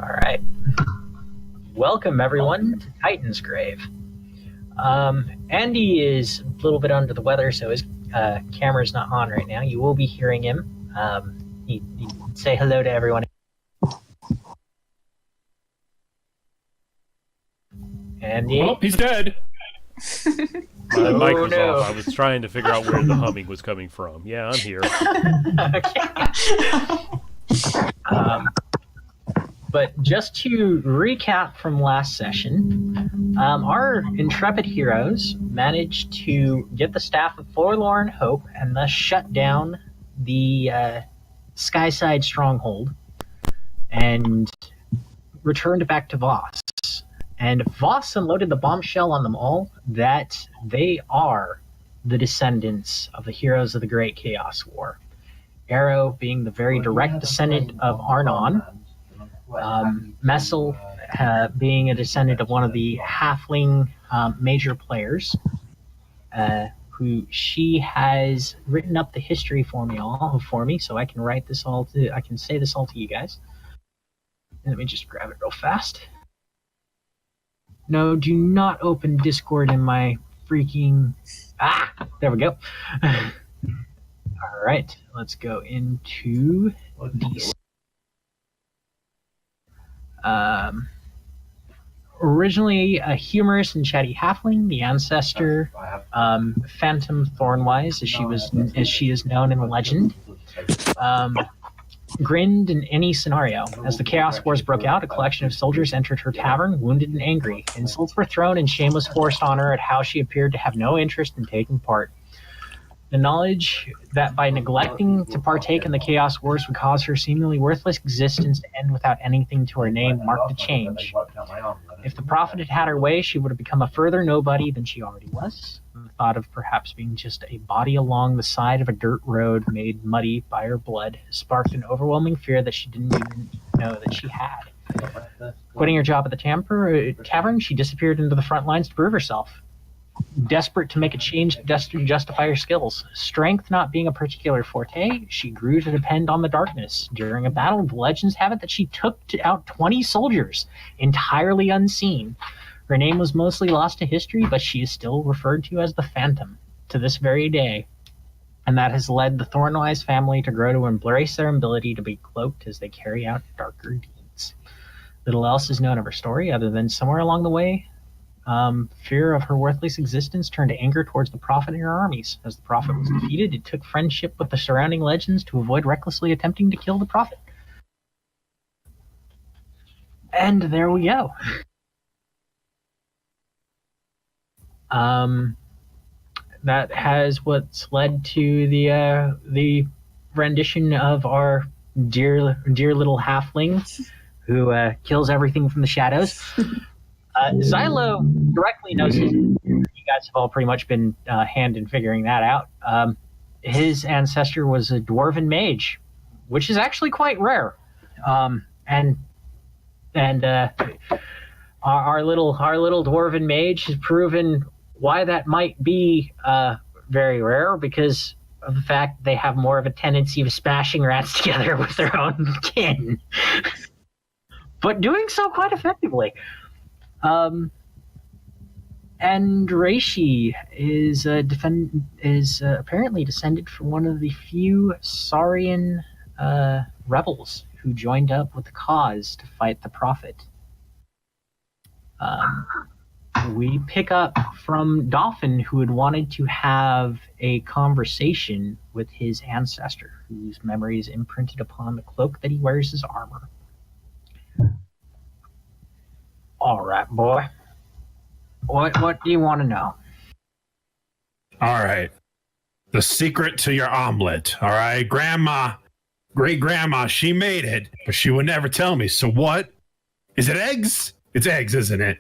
All right. Welcome, everyone, to Titan's Grave. Andy is a little bit under the weather, so his camera's not on right now. You will be hearing him. He say hello to everyone. Andy? Oh, he's dead. My mic was no. off. I was trying to figure out where the humming was coming from. Yeah, I'm here. But just to recap from last session, our intrepid heroes managed to get the Staff of Forlorn Hope and thus shut down the Skyside Stronghold and returned back to Voss. And Voss unloaded the bombshell on them all that they are the descendants of the heroes of the Great Chaos War. Arrow being the very direct descendant of Arnon, Messel being a descendant of one of the halfling major players, who she has written up the history for me, so I can write this all to, I can say this all to you guys. Let me just grab it real fast. No, do not open Discord in my freaking... there we go. All right, let's go into these. Originally a humorous and chatty halfling, the ancestor, Phantom Thornwise, as she is known in legend, grinned in any scenario. As the Chaos Wars broke out, a collection of soldiers entered her tavern, wounded and angry. Insults were thrown and shame was forced on her at how she appeared to have no interest in taking part. The knowledge that by neglecting to partake in the Chaos Wars would cause her seemingly worthless existence to end without anything to her name marked a change. If the Prophet had had her way, she would have become a further nobody than she already was. The thought of perhaps being just a body along the side of a dirt road made muddy by her blood sparked an overwhelming fear that she didn't even know that she had. Quitting her job at the tavern, she disappeared into the front lines to prove herself. Desperate to make a change to justify her skills. Strength not being a particular forte, she grew to depend on the darkness. During a battle, the legends have it that she took out 20 soldiers, entirely unseen. Her name was mostly lost to history, but she is still referred to as the Phantom to this very day. And that has led the Thornwise family to grow to embrace their ability to be cloaked as they carry out darker deeds. Little else is known of her story, other than somewhere along the way, fear of her worthless existence turned to anger towards the Prophet and her armies. As the Prophet was defeated, it took friendship with the surrounding legends to avoid recklessly attempting to kill the Prophet. And there we go. That has what's led to the rendition of our dear little halfling who kills everything from the shadows. Xylo directly knows his. You guys have all pretty much been hand in figuring that out. His ancestor was a dwarven mage, which is actually quite rare. And our little dwarven mage has proven why that might be very rare, because of the fact they have more of a tendency of smashing rats together with their own kin, but doing so quite effectively. And Reishi is apparently descended from one of the few Saurian rebels who joined up with the cause to fight the Prophet. We pick up from Dolphin, who had wanted to have a conversation with his ancestor, whose memory is imprinted upon the cloak that he wears as armor. All right, boy. What do you want to know? All right. The secret to your omelet. All right. Grandma, great-grandma, she made it, but she would never tell me. So what? Is it eggs? It's eggs, isn't it?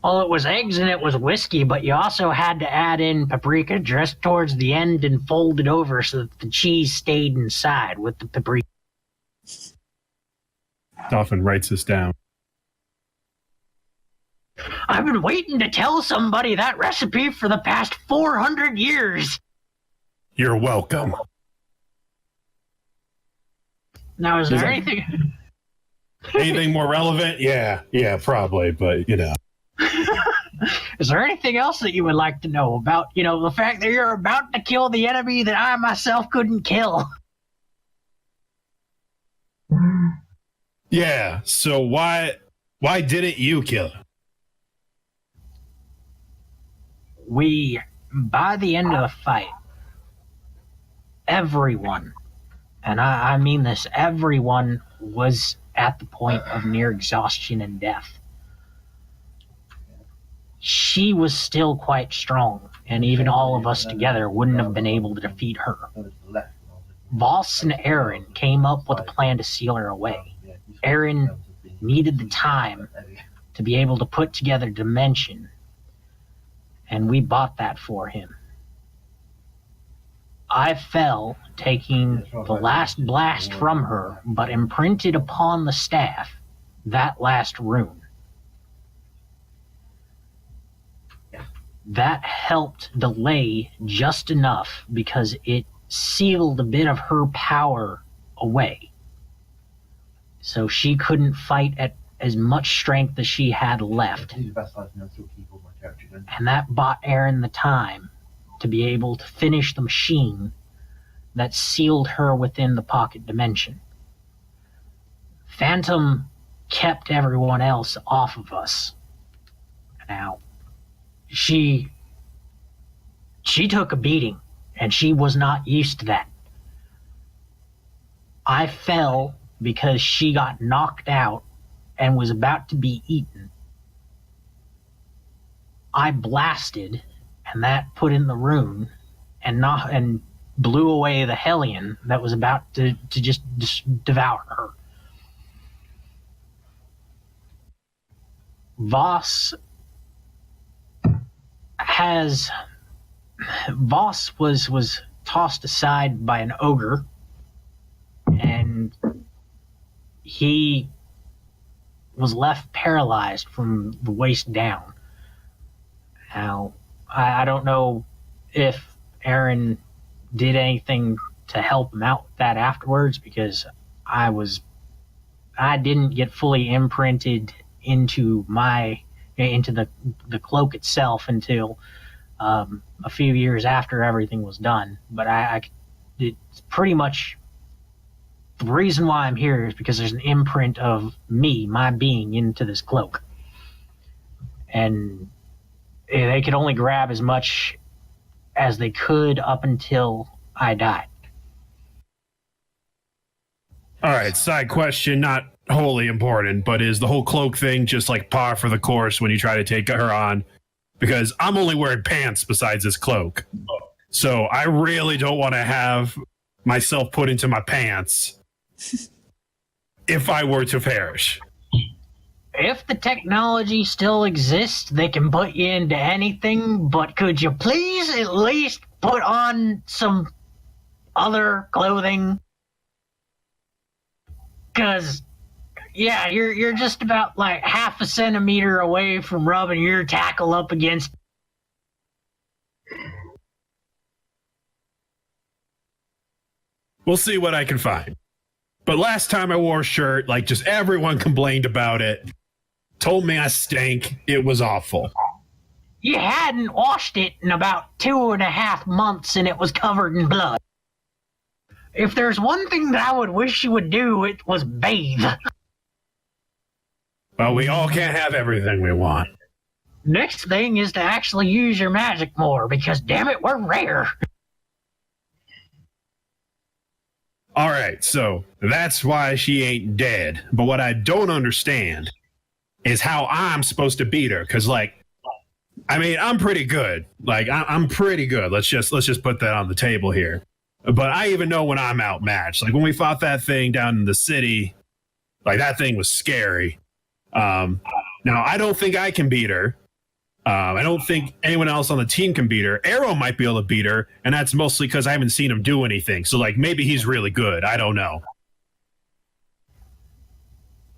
Well, it was eggs and it was whiskey, but you also had to add in paprika just towards the end and fold it over so that the cheese stayed inside with the paprika. Dolphin writes this down. I've been waiting to tell somebody that recipe for the past 400 years. You're welcome. Now, is there anything... Anything more relevant? Yeah, probably. But Is there anything else that you would like to know about, the fact that you're about to kill the enemy that I myself couldn't kill? yeah. So why didn't you kill him? By the end of the fight, everyone, and I mean this, everyone was at the point of near exhaustion and death. She was still quite strong, and even all of us together wouldn't have been able to defeat her. Voss and Aaron came up with a plan to seal her away. Aaron needed the time to be able to put together Dimension, and we bought that for him. I fell, taking the last blast from her, but imprinted upon the staff that last rune. That helped delay just enough because it sealed a bit of her power away. So she couldn't fight at as much strength as she had left. And that bought Aaron the time to be able to finish the machine that sealed her within the pocket dimension. Phantom kept everyone else off of us. Now, she took a beating, and she was not used to that. I fell because she got knocked out and was about to be eaten. I blasted, and that put in the rune and blew away the Hellion that was about to just devour her. Voss was tossed aside by an ogre, and he was left paralyzed from the waist down. Now, I don't know if Aaron did anything to help him out with that afterwards, because I didn't get fully imprinted into the cloak itself until a few years after everything was done. But it's pretty much the reason why I'm here is because there's an imprint of me, my being, into this cloak. And they could only grab as much as they could up until I died. All right, side question, not wholly important, but is the whole cloak thing just like par for the course when you try to take her on? Because I'm only wearing pants besides this cloak. So I really don't want to have myself put into my pants if I were to perish. If the technology still exists, they can put you into anything, but could you please at least put on some other clothing? Because, yeah, you're just about like half a centimeter away from rubbing your tackle up against. We'll see what I can find. But last time I wore a shirt, like just everyone complained about it, told me I stank. It was awful. You hadn't washed it in about 2.5 months and it was covered in blood. If there's one thing that I would wish you would do, it was bathe. Well, we all can't have everything we want. Next thing is to actually use your magic more, because damn it, we're rare. All right, so that's why she ain't dead. But what I don't understand is how I'm supposed to beat her. Because, I'm pretty good. I'm pretty good. Let's just put that on the table here. But I even know when I'm outmatched. Like when we fought that thing down in the city, that thing was scary. Now I don't think I can beat her. I don't think anyone else on the team can beat her. Arrow might be able to beat her, and that's mostly because I haven't seen him do anything. So maybe he's really good. I don't know.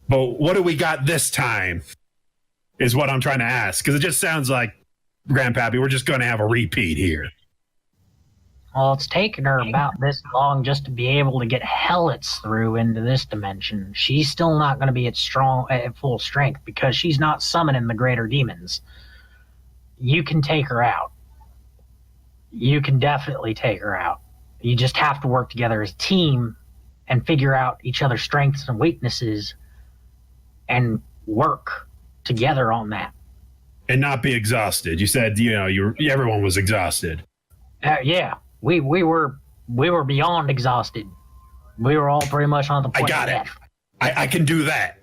But what do we got this time? Is what I'm trying to ask. Because it just sounds like, Grandpappy, we're just going to have a repeat here. Well, it's taken her about this long just to be able to get Helets through into this dimension. She's still not going to be at full strength because she's not summoning the greater demons. You can take her out. You can definitely take her out. You just have to work together as a team and figure out each other's strengths and weaknesses and work together on that. And not be exhausted. You said, everyone was exhausted. Yeah, we were beyond exhausted. We were all pretty much on the point I got of it. death. I can do that.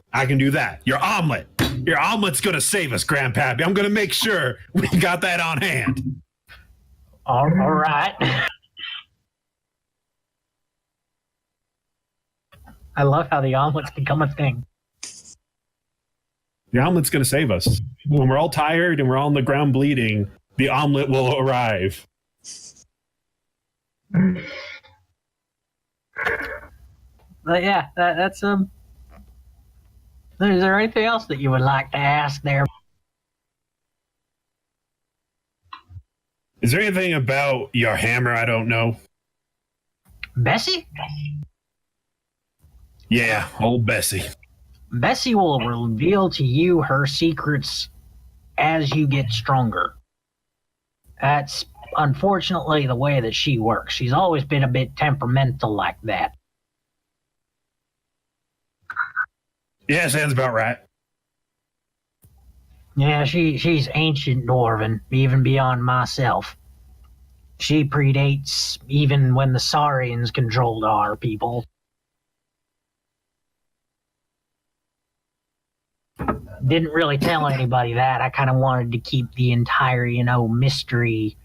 Your omelet's going to save us, Grandpappy. I'm going to make sure we got that on hand. All right. I love how the omelet's become a thing. The omelet's going to save us. When we're all tired and we're all on the ground bleeding, the omelet will arrive. But yeah, that's Is there anything else that you would like to ask there? Is there anything about your hammer I don't know? Bessie? Yeah, old Bessie. Bessie will reveal to you her secrets as you get stronger. That's unfortunately the way that she works. She's always been a bit temperamental like that. Yeah, sounds about right. Yeah, she's ancient Dwarven, even beyond myself. She predates even when the Saurians controlled our people. Didn't really tell anybody that. I kind of wanted to keep the entire, mystery.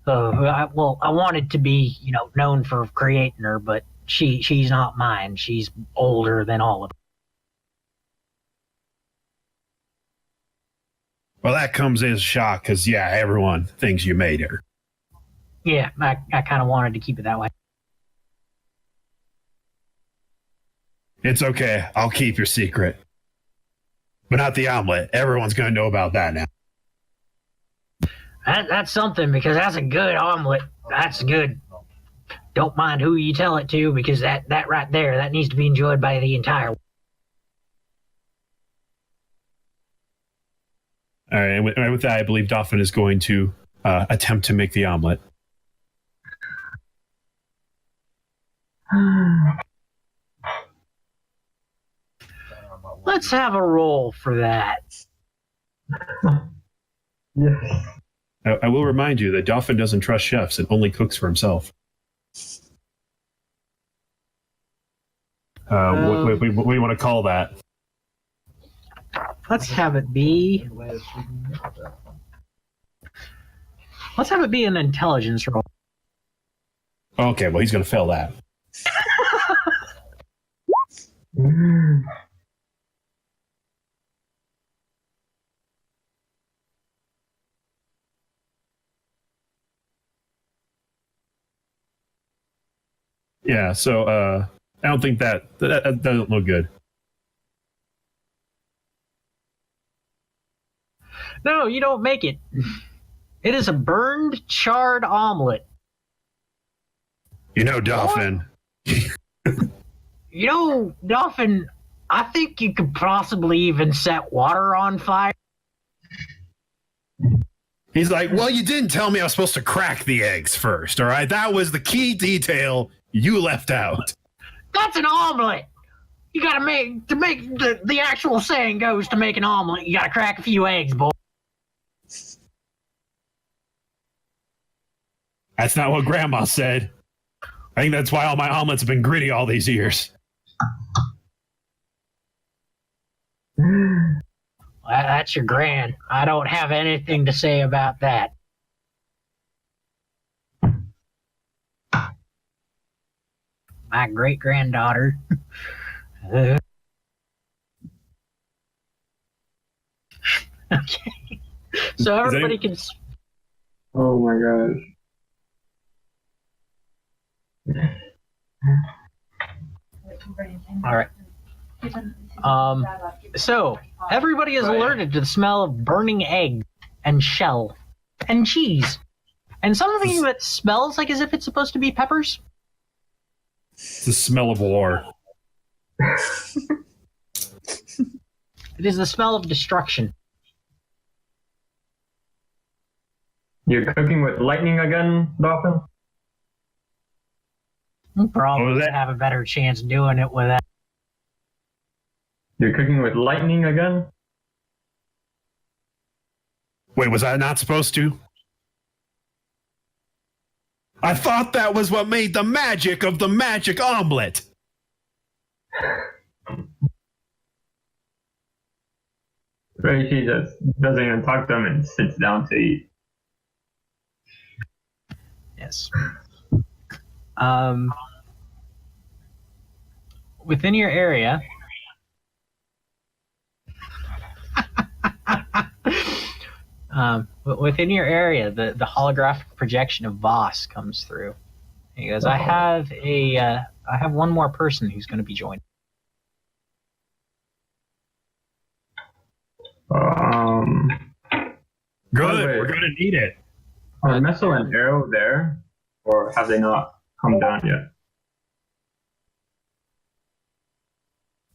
I wanted to be, known for creating her, but she's not mine. She's older than all of them. Well, that comes as a shock because, everyone thinks you made her. Yeah, I kind of wanted to keep it that way. It's okay. I'll keep your secret. But not the omelet. Everyone's going to know about that now. That's something, because that's a good omelet. That's good. Don't mind who you tell it to, because that right there, that needs to be enjoyed by the entire world. All right, and with that, I believe Dolphin is going to attempt to make the omelet. Let's have a roll for that. Yes. I will remind you that Dolphin doesn't trust chefs and only cooks for himself. What do you want to call that? Let's have it be. Let's have it be an intelligence roll. Okay, well, he's going to fail that. Yeah, so I don't think that doesn't look good. No, you don't make it. It is a burned, charred omelet. Dolphin. Dolphin, I think you could possibly even set water on fire. He's like, well, you didn't tell me I was supposed to crack the eggs first, all right? That was the key detail you left out. That's an omelet. You gotta make the actual saying goes, to make an omelet, you gotta crack a few eggs, boy. That's not what Grandma said. I think that's why all my omelets have been gritty all these years. That's your gran. I don't have anything to say about that. My great-granddaughter. Okay. So everybody can... Oh my gosh. All right. So everybody is alerted to the smell of burning egg and shell and cheese. And something that smells like as if it's supposed to be peppers. It's the smell of war. It is the smell of destruction. You're cooking with lightning again, Dolphin? You probably What was that? have a better chance doing it with that. You're cooking with lightning again? Wait, was I not supposed to? I thought that was what made the magic of the magic omelet. Reishi just doesn't even talk to him and sits down to eat. Yes. Within your area, within your area, the holographic projection of Voss comes through. He goes, I have one more person who's going to be joining. Good, wait. we're gonna need it. Are Meso and Arrow there? Or have they not come down yet?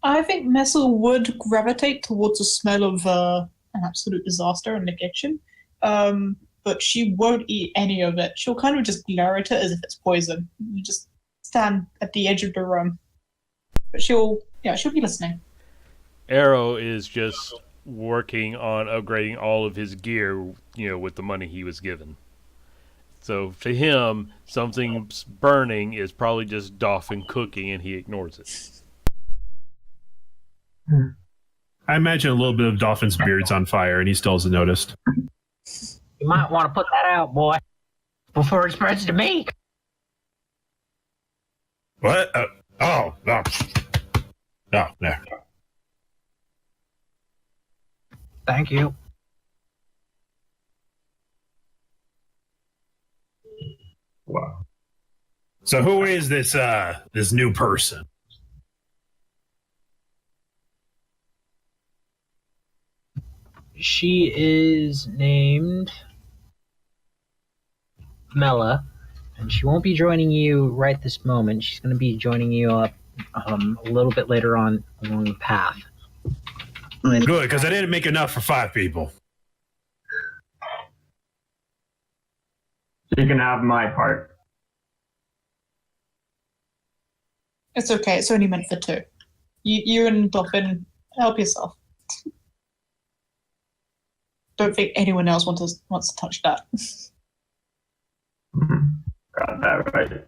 I think Messel would gravitate towards the smell of an absolute disaster in the kitchen, but she won't eat any of it. She'll kind of just glare at it as if it's poison. You just stand at the edge of the room, but she'll be listening. Arrow is just working on upgrading all of his gear, with the money he was given. So to him, something burning is probably just Dolphin cooking, and he ignores it. I imagine a little bit of Dolphin's beard's on fire, and he still hasn't noticed. You might want to put that out, boy, before it spreads to me. What? Oh, there. Thank you. Wow. So who is this new person? She is named Mela, and she won't be joining you right this moment. She's going to be joining you up a little bit later on along the path. Good, because I didn't make enough for 5 people. You can have my part. It's okay. It's only meant for 2. You and Dolphin, help yourself. Don't think anyone else wants to touch that. Got that right.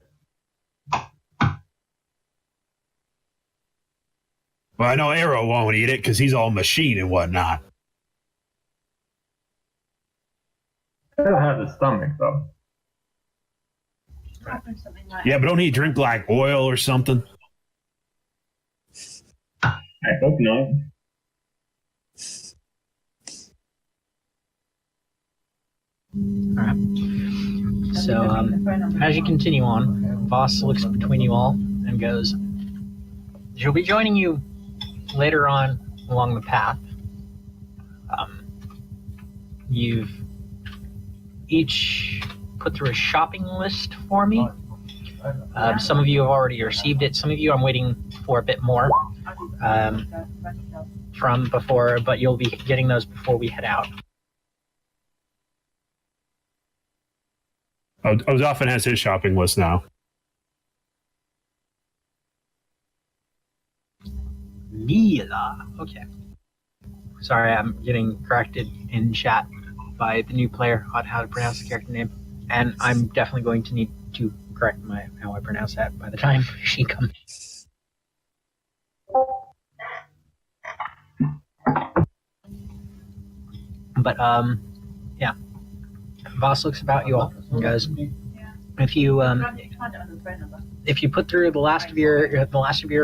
Well, I know Arrow won't eat it because he's all machine and whatnot. Arrow has a stomach, though. Yeah, but don't he drink like oil or something? I hope not. Alright. So, as you continue on, Voss looks between you all and goes, she'll be joining you later on along the path. You've each put through a shopping list for me. Some of you have already received it. Some of you I'm waiting for a bit more from before, but you'll be getting those before we head out. Dolphin has his shopping list now. Mila. Okay. Sorry, I'm getting corrected in chat by the new player on how to pronounce the character name, and I'm definitely going to need to correct how I pronounce that by the time she comes. But yeah. Voss looks about you all and goes, if you put through the last of your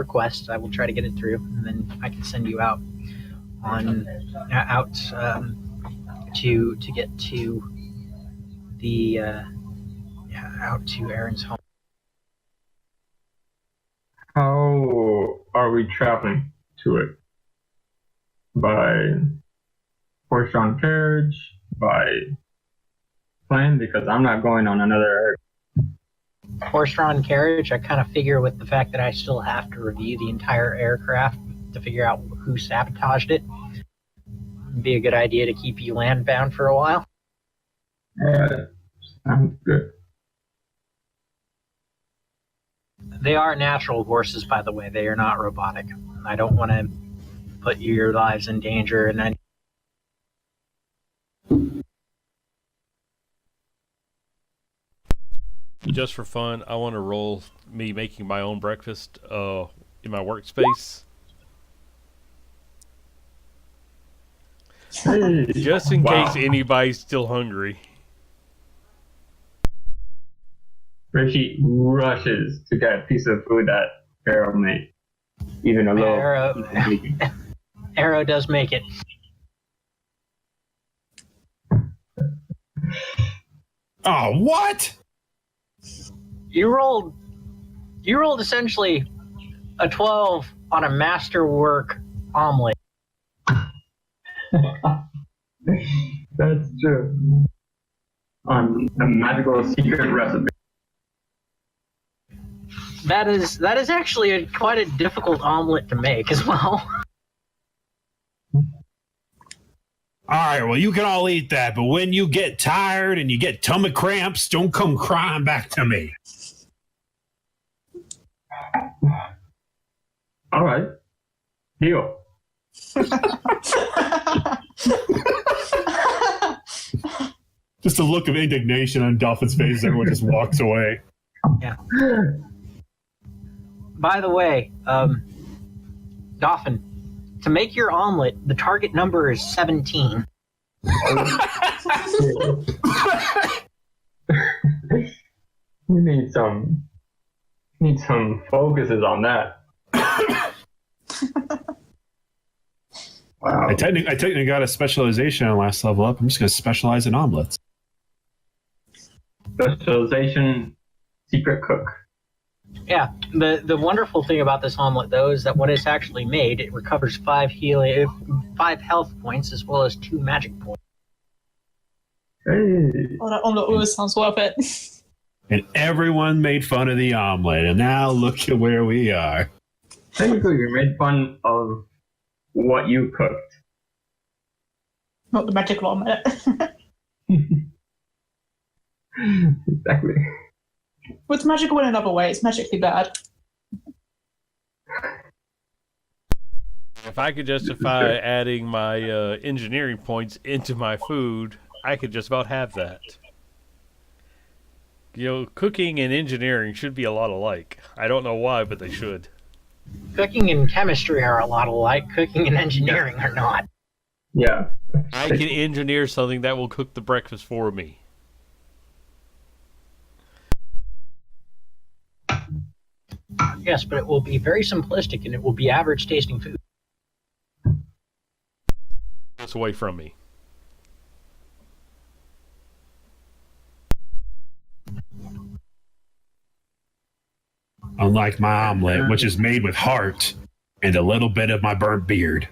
requests, I will try to get it through, and then I can send you out to get to the out to Aaron's home. How are we traveling to it? By horse-drawn carriage? By plan because I'm not going on another. Horse-drawn carriage, I kind of figure with the fact that I still have to review the entire aircraft to figure out who sabotaged it, it'd be a good idea to keep you land-bound for a while. Alright, sounds good. They are natural horses, by the way. They are not robotic. I don't want to put your lives in danger, and then Just for fun, I want to roll me making my own breakfast in my workspace. Hey, Just in wow. case anybody's still hungry. Rishi rushes to get a piece of food that Pharaoh made. Even a little. Arrow does make it. Oh, what? You rolled essentially a 12 on a masterwork omelet. That's true. On a magical secret recipe. That is actually quite a difficult omelet to make as well. All right, well, you can all eat that, but when you get tired and you get tummy cramps, don't come crying back to me. All right. Deal. Just a look of indignation on Dolphin's face as everyone just walks away. Yeah. By the way, Dolphin, to make your omelet, the target number is 17. You need some focuses on that. Wow. I technically got a specialization on last level up. I'm just going to specialize in omelets. Specialization, secret cook. Yeah, the wonderful thing about this omelet, though, is that when it's actually made, it recovers 5 health points as well as 2 magic points. Hey. Oh, that omelet always sounds worth it. And everyone made fun of the omelet, and now look at where we are. Technically, we made fun of what you cooked. Not the magical omelet. Exactly. Well, it's magical in another way. It's magically bad. If I could justify adding my engineering points into my food, I could just about have that. You know, cooking and engineering should be a lot alike. I don't know why, but they should. Cooking and chemistry are a lot alike. Cooking and engineering are not. Yeah. I can engineer something that will cook the breakfast for me. Yes, but it will be very simplistic and it will be average tasting food. It's away from me. Unlike my omelet, which is made with heart and a little bit of my burnt beard.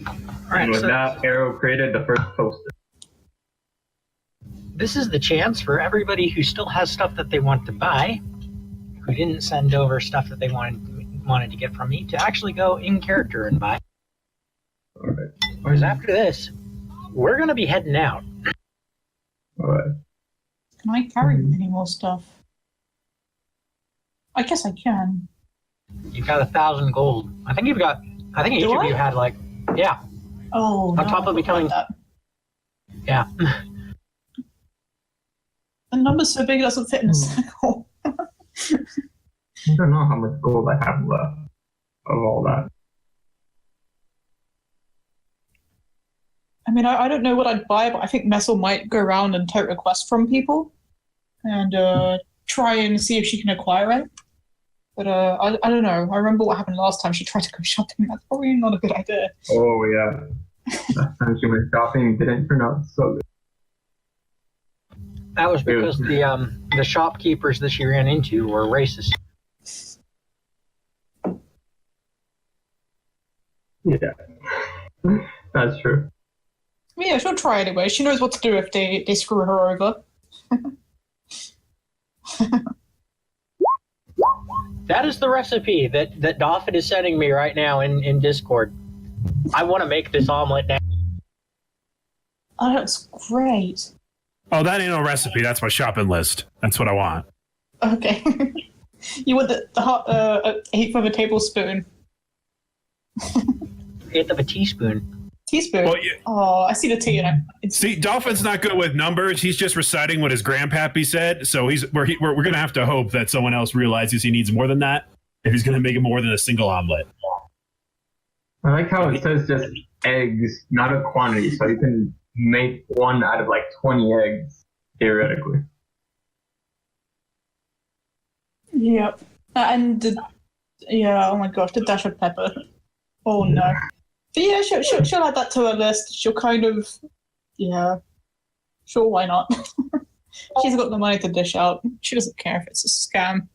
All right, And with so that, Arrow created the first poster. this is the chance for everybody who still has stuff that they want to buy, who didn't send over stuff that they wanted to get from me, to actually go in character and buy. Alright. Because after this, we're going to be heading out. Alright. Can I carry any more stuff? I guess I can. You've got 1,000 gold. I think each Do of I? you had yeah. Oh, On no, top of I becoming- forgot Yeah. that. The number's so big it doesn't fit in a circle. I don't know how much gold I have left of all that. I mean, I don't know what I'd buy, but I think Messel might go around and take requests from people and try and see if she can acquire it. But I don't know. I remember what happened last time she tried to go shopping. That's probably not a good idea. Oh, yeah. Last time she went shopping didn't turn out so good. That was because the shopkeepers that she ran into were racist. Yeah. That's true. Yeah, she'll try anyway. She knows what to do if they screw her over. That is the recipe that Dolphin is sending me right now in Discord. I want to make this omelet now. Oh, that's great. Oh, that ain't no recipe. That's my shopping list. That's what I want. Okay. You want the hot, eighth of a tablespoon. Eighth of a teaspoon. Teaspoon? Well, yeah. Oh, I see the tea in it. See, Dolphin's not good with numbers. He's just reciting what his grandpappy said. So we're going to have to hope that someone else realizes he needs more than that if he's going to make it more than a single omelet. I like how it says just eggs, not a quantity, so you can make one out of like 20 eggs, theoretically. Yep. And yeah, oh my gosh, the dash of pepper. Oh no. But yeah, she'll add that to her list. She'll kind of, yeah. Sure, why not? She's got the money to dish out. She doesn't care if it's a scam.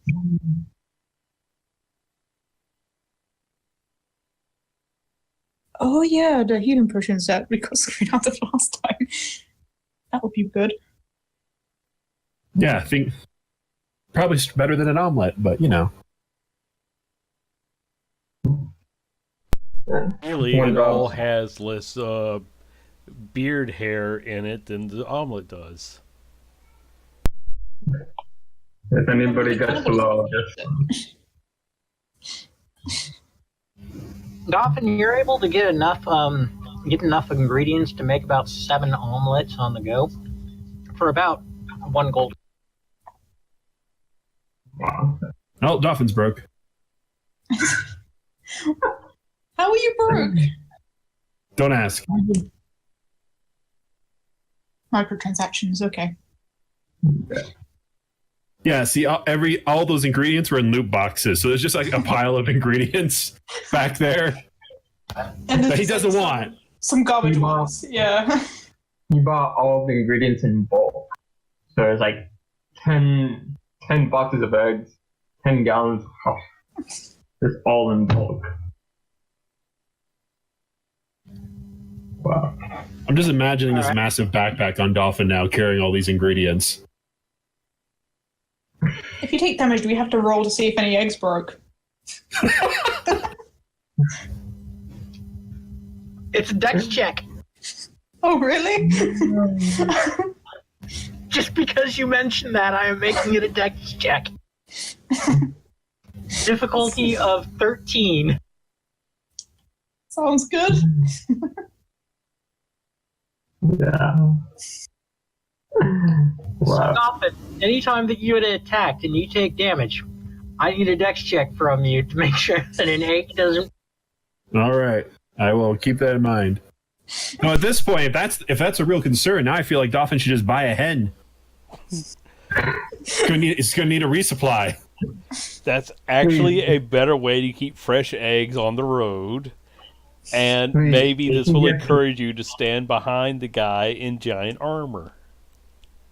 Oh yeah, the healing potions that we got screwed out of last time. That would be good. Yeah, I think probably better than an omelet, but you know. Really, it all has less beard hair in it than the omelet does. If anybody gets below, just Dolphin, you're able to get enough ingredients to make about 7 omelets on the go for about 1 gold. wow. Oh, Dolphin's broke. How are you broke? Don't ask. Microtransactions, okay. Yeah, see, all those ingredients were in loot boxes, so there's just like a pile of ingredients back there And that he doesn't want. Some garbage Wow. ones, yeah. You bought all the ingredients in bulk. So there's like 10 boxes of eggs, 10 gallons of coffee. It's all in bulk. Wow. I'm just imagining this massive backpack on Dolphin now carrying all these ingredients. If you take damage, do we have to roll to see if any eggs broke? It's a dex check. Oh, really? Just because you mentioned that, I am making it a dex check. Difficulty of 13. Sounds good. Yeah. Wow. Stop it. Anytime that you had attacked and you take damage, I need a dex check from you to make sure that an egg doesn't. All right, I will keep that in mind. No, at this point, if that's a real concern, now I feel like Dolphin should just buy a hen. It's gonna need a resupply. That's actually a better way to keep fresh eggs on the road. And Wait, maybe this will yeah. encourage you to stand behind the guy in giant armor.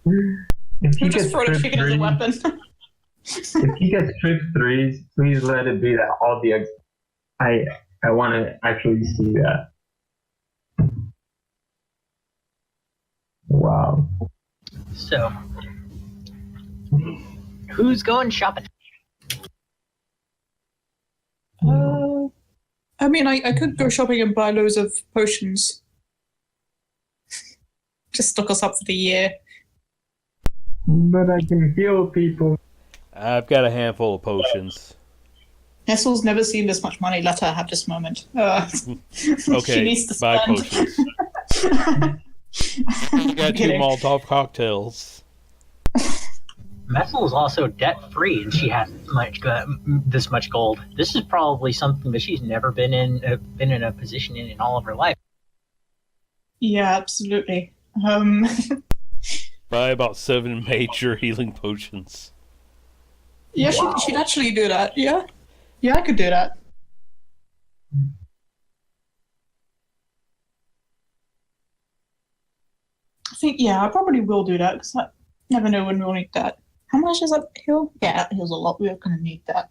If he You just gets throw the trip chicken as a threes, weapon. if he gets trip 3s, please let it be that all the eggs. I want to actually see that. Wow. So, who's going shopping? I mean, I could go shopping and buy loads of potions. Just stock us up for the year. But I can heal people. I've got a handful of potions. Nestle's never seen this much money. Let her have this moment. She Okay, needs to buy spend. potions. I got 2 Kidding. Molotov cocktails. Messel is also debt-free, and she has this much gold. This is probably something that she's never been in a position in all of her life. Yeah, absolutely. Buy about 7 major healing potions. Yeah, she'd actually do that. Yeah, I could do that. I think, yeah, I probably will do that because I never know when we'll need that. How much does that heal? Yeah, that heals a lot. We're going to need that.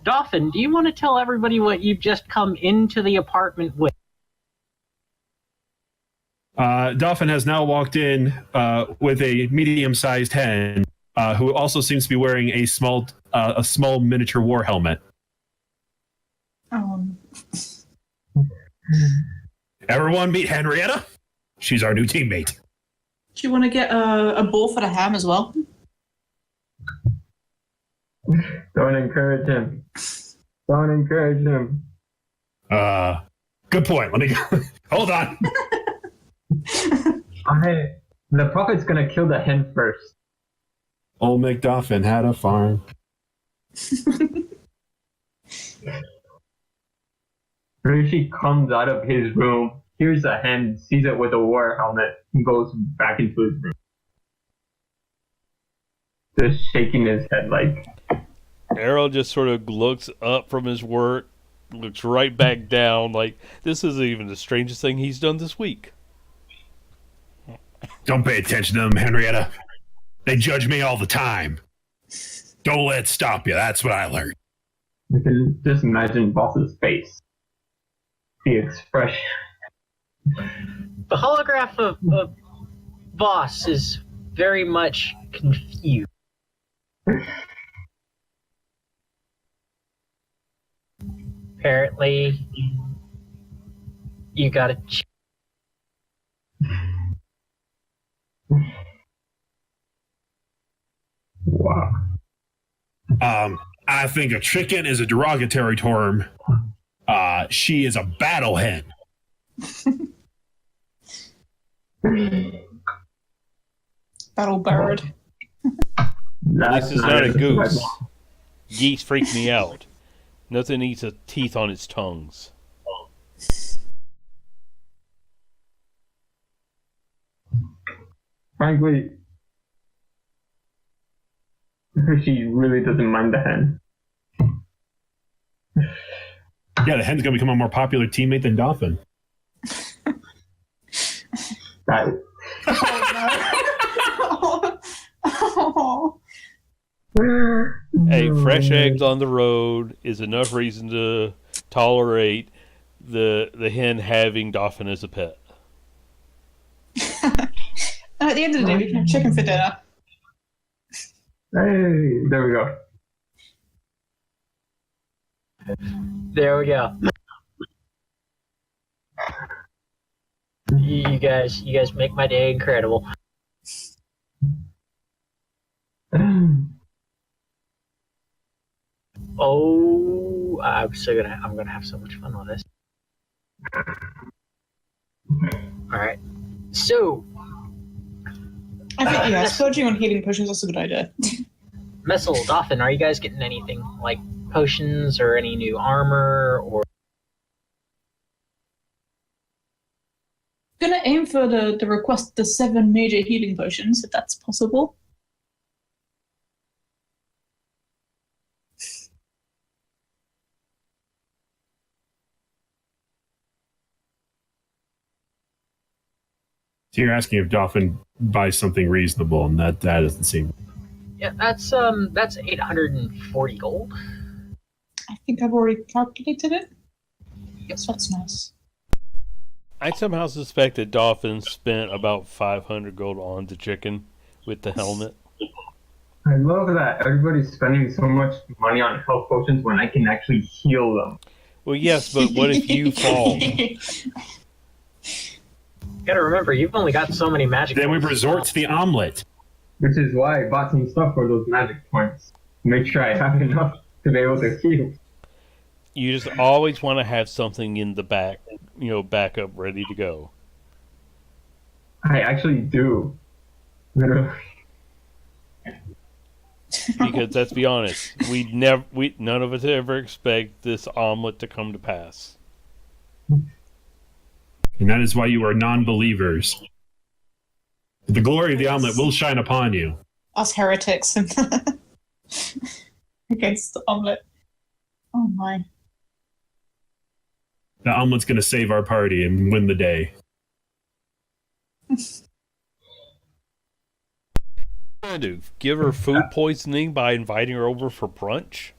Dolphin, do you want to tell everybody what you've just come into the apartment with? Dolphin has now walked in with a medium-sized hen, who also seems to be wearing a small miniature war helmet. Everyone meet Henrietta. She's our new teammate. Do you want to get a ball for the ham as well? Don't encourage him. Don't encourage him. Good point. Let me go. Hold on. The prophet's gonna kill the hen first. Old MacDoffin had a farm. Rishi comes out of his room, hears the hen, sees it with a war helmet, and goes back into his room. Just shaking his head like... Arrow just sort of looks up from his work, looks right back down, like this isn't even the strangest thing he's done this week. Don't pay attention to them, Henrietta. They judge me all the time. Don't let it stop you. That's what I learned. You can just imagine Boss's face. The expression. The holograph of Boss is very much confused. Apparently, you gotta. Wow. I think a chicken is a derogatory term. She is a battle hen. Battle bird. This is not a goose. Geese freak me out. Nothing eats a teeth on its tongues. Frankly, she really doesn't mind the hen. Yeah, the hen's gonna become a more popular teammate than Dolphin. That, Oh. Hey, fresh eggs on the road is enough reason to tolerate the hen having Dolphin as a pet. At the end of the day, we can have chicken for dinner. hey, there we go. There we go. You guys make my day incredible. Oh, I'm gonna have so much fun with this. All right, so I think, yeah, splurging on healing potions is a good idea. Messel, Dolphin, are you guys getting anything like potions or any new armor or? Gonna aim for the request the 7 major healing potions, if that's possible. So you're asking if Dolphin buys something reasonable, and that doesn't seem. Yeah, that's 840 gold. I think I've already calculated it. Yes, that's nice. I somehow suspect that Dolphin spent about 500 gold on the chicken with the helmet. I love that everybody's spending so much money on health potions when I can actually heal them. Well, yes, but what if you fall? You gotta remember, you've only got so many magic. Then we points. resort to the omelet. Which is why I bought some stuff for those magic points. Make sure I have enough to be able to heal. You just always want to have something in the back, backup ready to go. I actually do. Literally. Because let's be honest, none of us ever expect this omelet to come to pass. And that is why you are non-believers. The glory of the omelet will shine upon you. Us heretics against the omelet. Oh my. The omelet's going to save our party and win the day. What do I do? Give her food poisoning by inviting her over for brunch?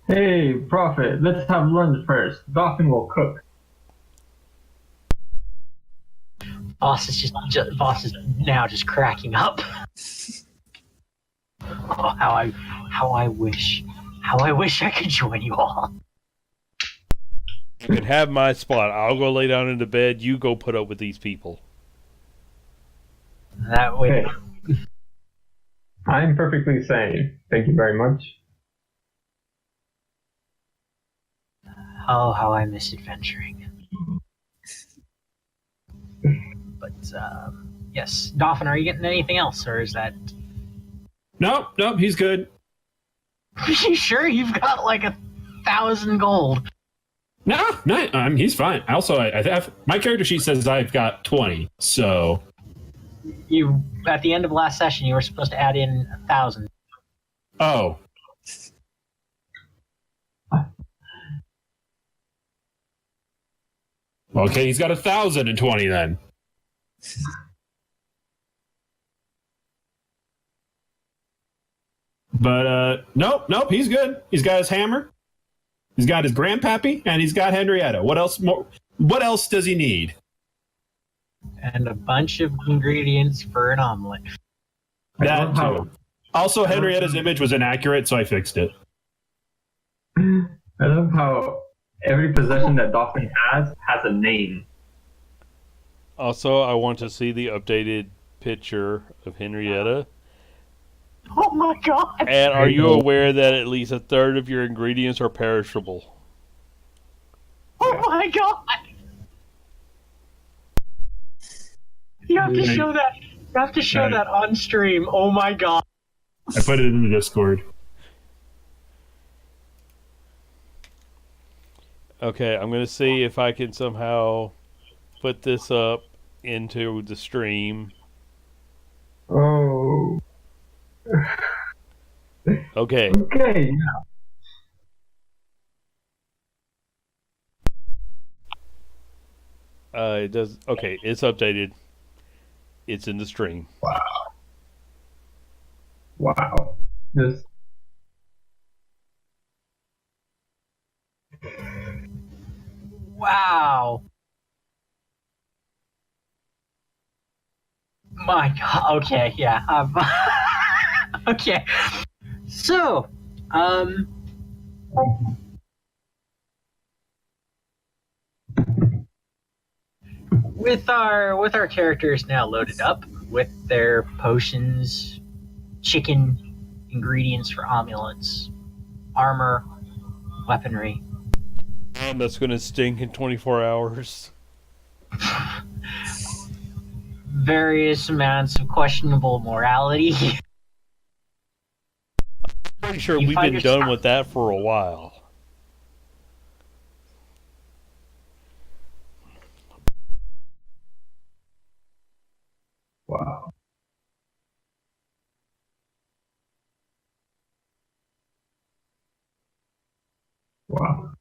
Hey, Prophet, let's have lunch first. Dolphin will cook. Boss is now just cracking up. Oh, how I wish I could join you all. You can have my spot. I'll go lay down in the bed. You go put up with these people. That way. Okay. I'm perfectly sane. Thank you very much. Oh, how I miss adventuring. But yes, Dolphin, are you getting anything else, or is that? Nope, he's good. Are you sure you've got like 1,000 gold? No, he's fine. Also, I have my character sheet says I've got 20. So You at the end of last session, you were supposed to add in 1,000. oh. Okay, he's got 1,020 then. But nope, he's good. He's got his hammer. He's got his grandpappy, and he's got Henrietta. What else? What else does he need? And a bunch of ingredients for an omelet. That love how- too. Also, Henrietta's image was inaccurate, so I fixed it. I love how every possession that Dolphin has a name. Also, I want to see the updated picture of Henrietta. Oh my god! And are you aware that at least a third of your ingredients are perishable? Oh my god! You have to show that. You have to show that on stream. Oh my god! I put it in the Discord. Okay, I'm going to see if I can somehow put this up into the stream. Oh. Okay. Okay. It does. Okay, it's updated. It's in the stream. Wow. This. Wow. My god. Okay, yeah. Okay. So, with our characters now loaded up with their potions, chicken, ingredients for amulets, armor, weaponry, That's going to stink in 24 hours. various amounts of questionable morality. Pretty sure You we've find been yourself- done with that for a while. Wow. Wow.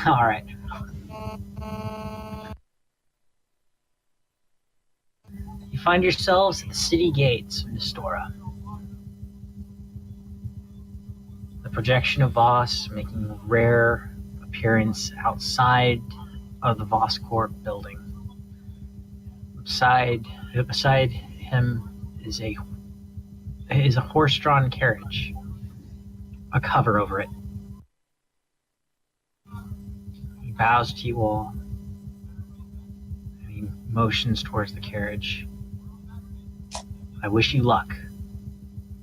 All right. You find yourselves at the city gates of Nestora. The projection of Voss making a rare appearance outside of the Voss Corp building. Beside him is a horse-drawn carriage, a cover over it. He bows to you all. And he motions towards the carriage. I wish you luck,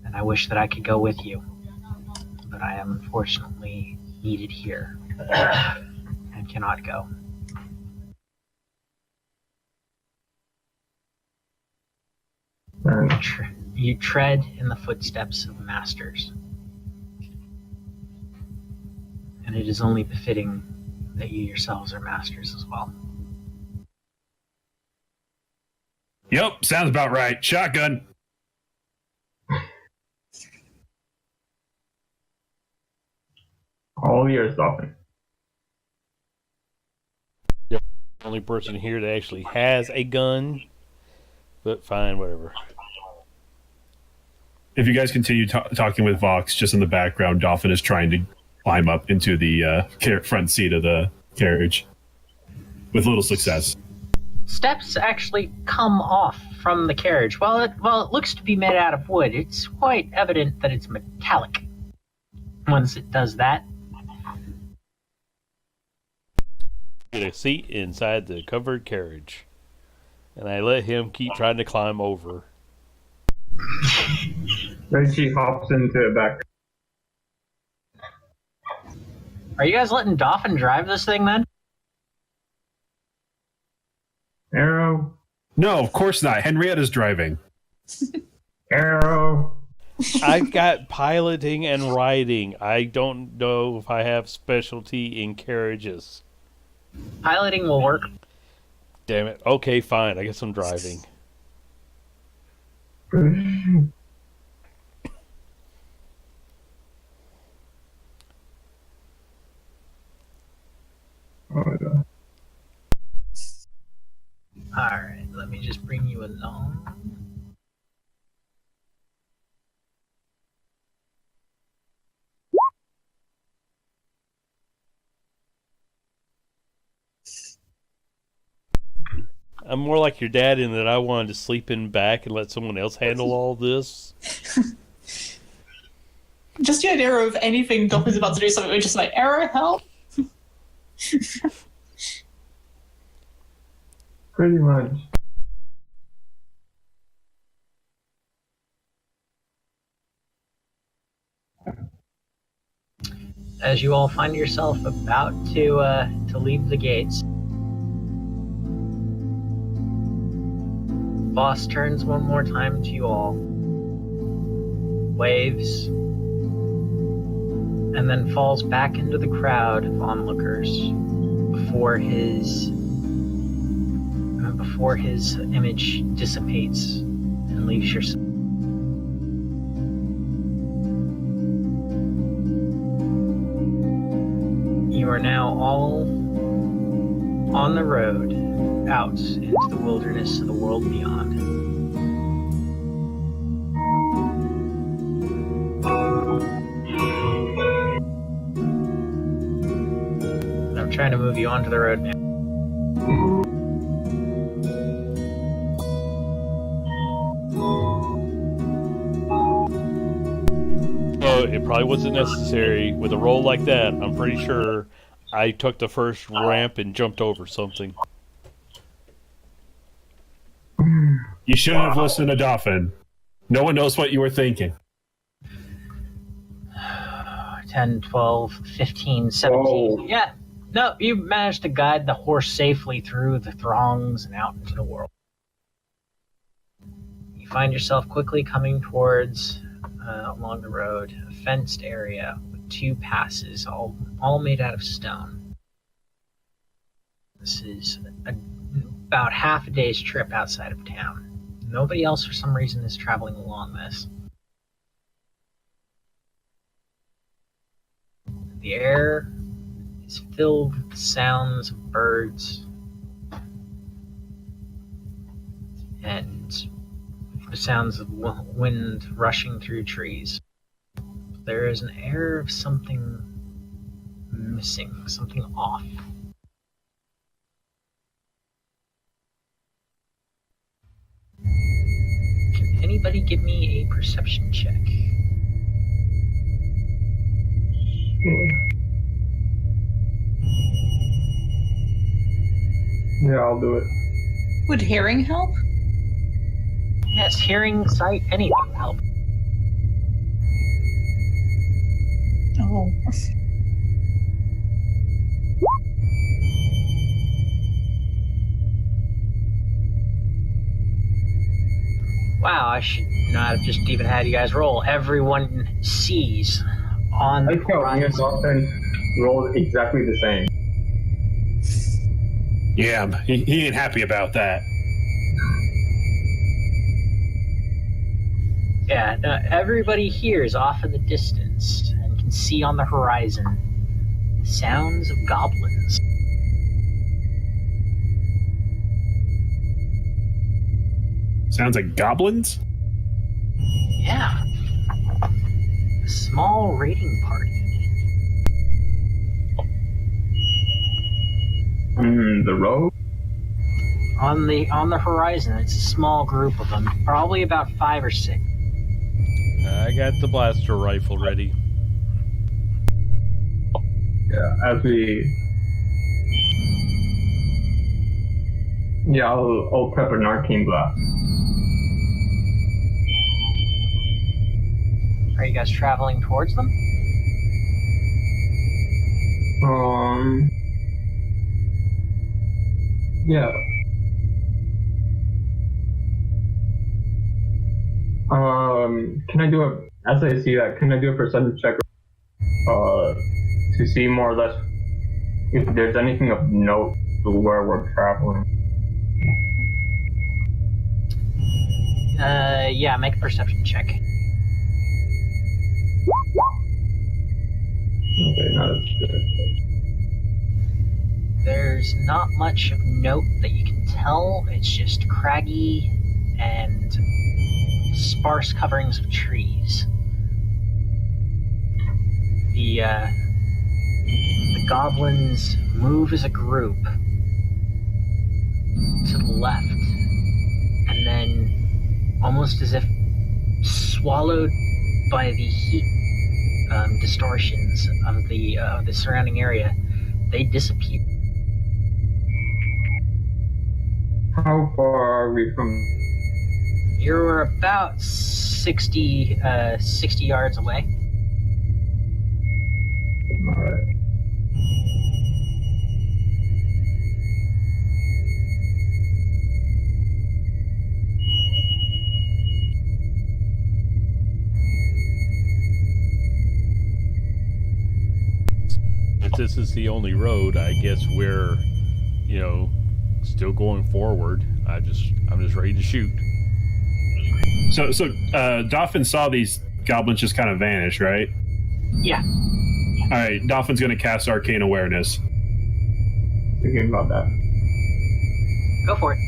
and I wish that I could go with you, but I am unfortunately needed here and cannot go. You tread in the footsteps of masters, and it is only befitting that you yourselves are masters as well. Yep, sounds about right. Shotgun. All ears, Dolphin. Only person here that actually has a gun. But fine, whatever. If you guys continue talking with Vox, just in the background, Dolphin is trying to climb up into the front seat of the carriage with little success. Steps actually come off from the carriage. While it looks to be made out of wood, it's quite evident that it's metallic. Once it does that, Get a seat inside the covered carriage. And I let him keep trying to climb over. Then she hops into the back. are you guys letting Dolphin drive this thing then? Arrow. No, of course not. Henrietta's driving. Arrow. I've got piloting and riding. I don't know if I have specialty in carriages. Piloting will work. Damn it. Okay, fine. I guess I'm driving. Oh my god. Alright, let me just bring you along. I'm more like your dad in that I wanted to sleep in back and let someone else handle all this. Just the idea of anything Dolphin's about to do something, we're just like, Arrow, help! Pretty much. As you all find yourself about to leave the gates, Boss turns one more time to you all, waves, and then falls back into the crowd of onlookers before his image dissipates and leaves your. You are now all on the road out into the wilderness of the world beyond. I'm trying to move you onto the road now. Oh, it probably wasn't necessary. With a roll like that, I'm pretty sure I took the first ramp and jumped over something. You shouldn't have listened to Dolphin. No one knows what you were thinking. 10, 12, 15, 17. Whoa. Yeah. No, you managed to guide the horse safely through the throngs and out into the world. You find yourself quickly coming towards, along the road, a fenced area with 2 passes, all made out of stone. This is about half a day's trip outside of town. Nobody else, for some reason, is traveling along this. The air is filled with the sounds of birds and the sounds of wind rushing through trees. There is an air of something missing, something off. Can anybody give me a perception check? Yeah, I'll do it. Would hearing help? Yes, hearing, sight, anything help. Oh. Wow, I should not have just even had you guys roll. Everyone sees on I the think how me and horizon. Dolphin rolled exactly the same. Yeah, he ain't happy about that. Yeah, everybody here is off in the distance and can see on the horizon the sounds of goblins. Sounds like goblins? Yeah. A small raiding party. The road? On the horizon, it's a small group of them, probably about 5 or 6. I got the blaster rifle ready. Yeah, as we... Yeah, I'll prep an arcane blast. Are you guys traveling towards them? Yeah. Can I do as I see that, can I do a percentage check, to see more or less if there's anything of note to where we're traveling? Yeah, make a perception check. Okay, not as good. There's not much of note that you can tell. It's just craggy and sparse coverings of trees. The goblins move as a group to the left, and then, almost as if swallowed by the heat distortions of the surrounding area, they disappear. How far are we from... You're about 60 yards away. Alright. If this is the only road, I guess we're, still going forward. I'm just ready to shoot. So Dolphin saw these goblins just kind of vanish, right? Yeah. All right, Dolphin's going to cast Arcane Awareness. Thinking about that. Go for it.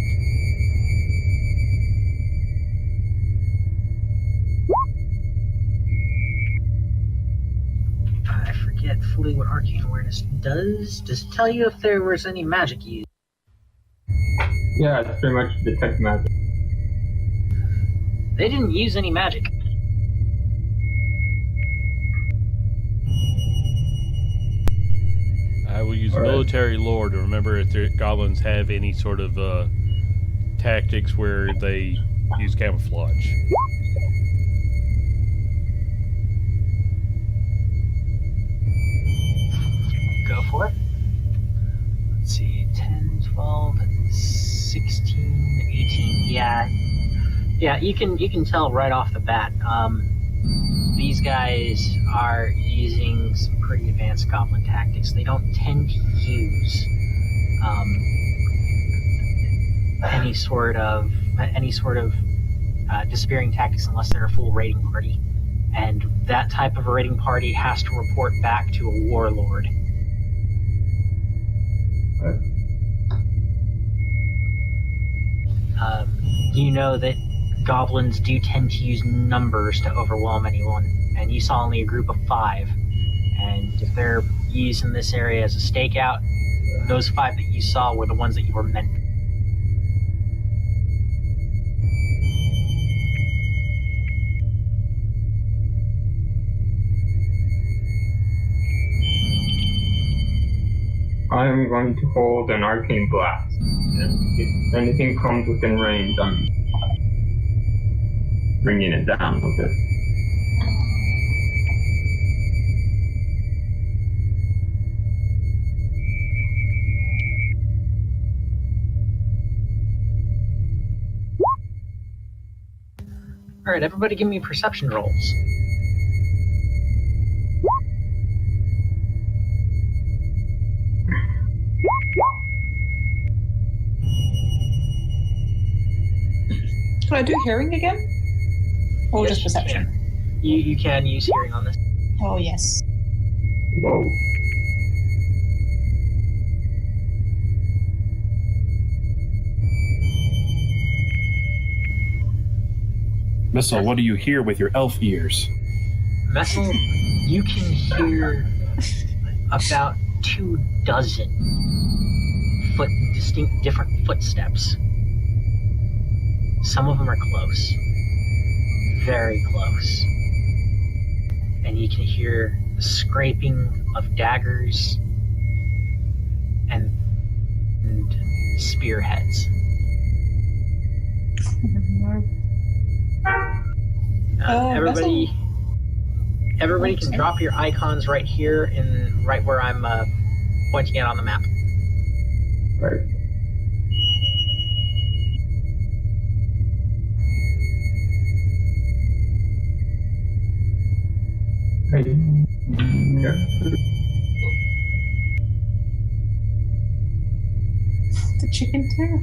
I forget fully what Arcane Awareness does. Does it tell you if there was any magic used? Yeah, it's pretty much detect magic. They didn't use any magic. I will use All right. military lore to remember if the goblins have any sort of tactics where they use camouflage. Go for it. Let's see, 10, 12, 16, 18. Yeah, you can tell right off the bat. These guys are using some pretty advanced goblin tactics. They don't tend to use any sort of disappearing tactics unless they're a full raiding party, and that type of a raiding party has to report back to a warlord. You know that goblins do tend to use numbers to overwhelm anyone, and you saw only a group of 5. And if they're used in this area as a stakeout, those 5 that you saw were the ones that you were meant. I'm going to hold an arcane blast, and if anything comes within range, I'm bringing it down with it. Alright, everybody give me perception rolls. Can I do hearing again? Or Yes, just you perception? You can use hearing on this. Oh, yes. Whoa. Missile, what do you hear with your elf ears? Messel, you can hear about 24 distinct different footsteps. Some of them are close. Very close. And you can hear the scraping of daggers and spearheads. Everybody can drop your icons right here in right where I'm pointing out on the map. Right. Hey. Yeah. The chicken too?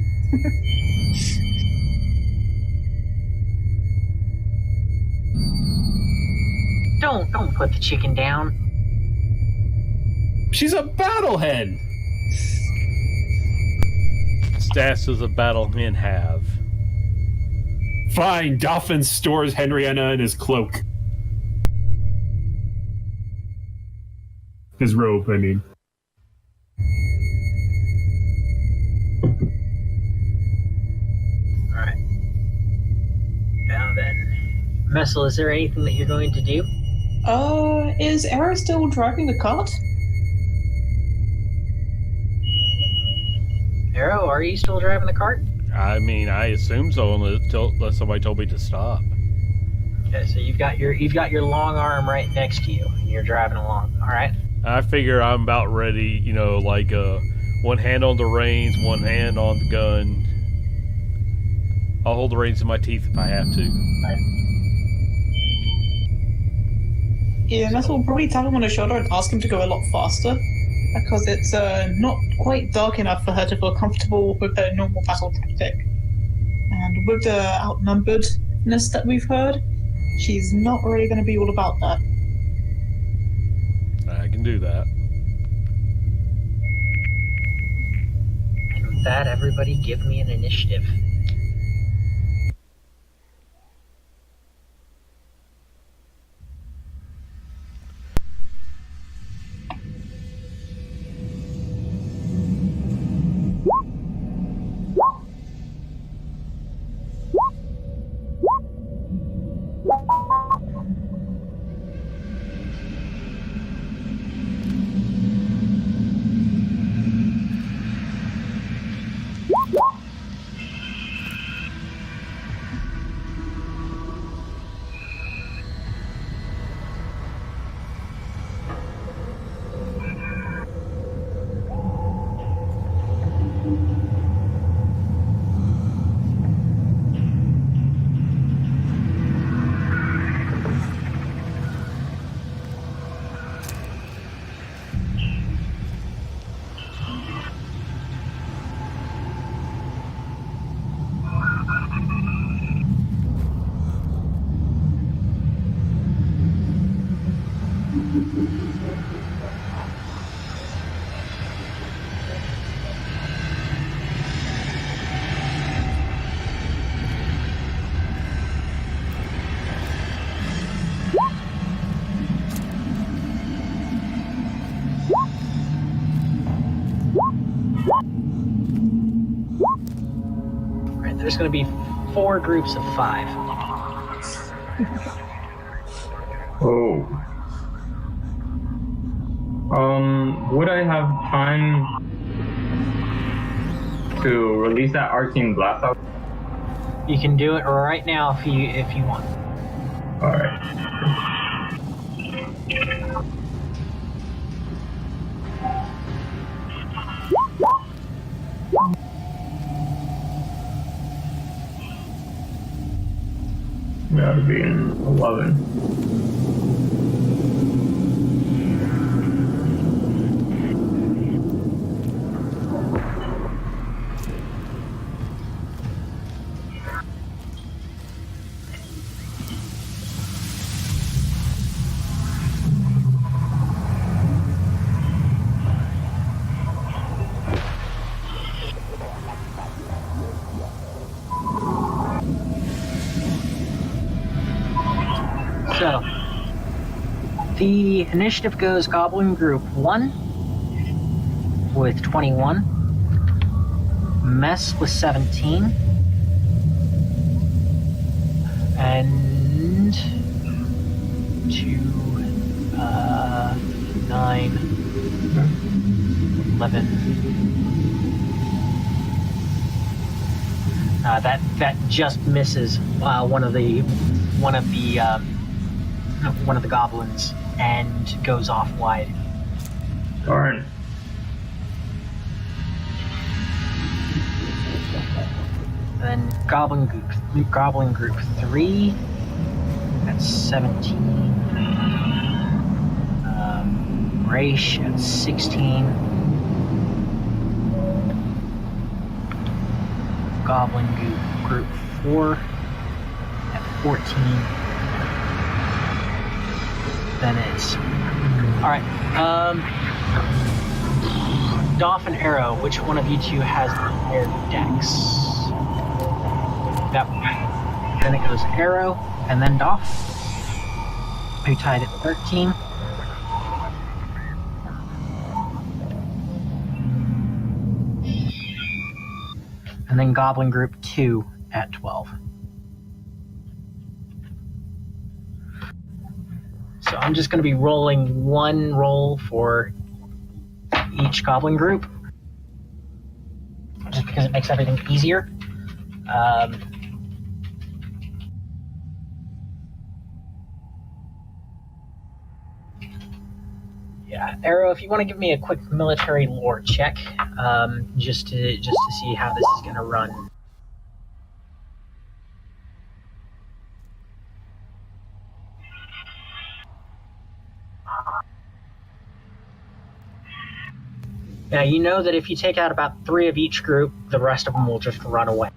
Don't put the chicken down. She's a battlehead! Stats does a battle men have? Fine, Dolphin stores Henrietta in his cloak. His robe, I mean. Alright. Now then. Messel, is there anything that you're going to do? Is Era still driving the cart? Arrow, are you still driving the cart? I mean, I assume so, unless somebody told me to stop. Okay, so you've got your long arm right next to you, and you're driving along. All right. I figure I'm about ready, like one hand on the reins, one hand on the gun. I'll hold the reins in my teeth if I have to. Yeah, Messel will probably tap him on the shoulder and ask him to go a lot faster, because it's not quite dark enough for her to feel comfortable with her normal battle tactic. And with the outnumberedness that we've heard, she's not really going to be all about that. I can do that. And with that, everybody give me an initiative. Right, there's going to be 4 groups of 5. Oh. Would I have time to release that arcane blast out? You can do it right now if you want. Alright. That would be an 11. The initiative goes Goblin Group 1 with 21, Mess with 17, and 2, 9, 11. That just misses one of the goblins and goes off wide. Darn. Then Goblin Group 3, that's 17. Raish at 16. Goblin Group 4 at 14. Then it's alright. Doff and Arrow, which one of you two has their decks? That one. Then it goes Arrow and then Doff, who tied at 13. And then Goblin Group 2 at 12. So I'm just going to be rolling one roll for each Goblin Group, just because it makes everything easier. Yeah, Arrow, if you want to give me a quick military lore check, just to see how this is going to run. Now, you know that if you take out about 3 of each group, the rest of them will just run away.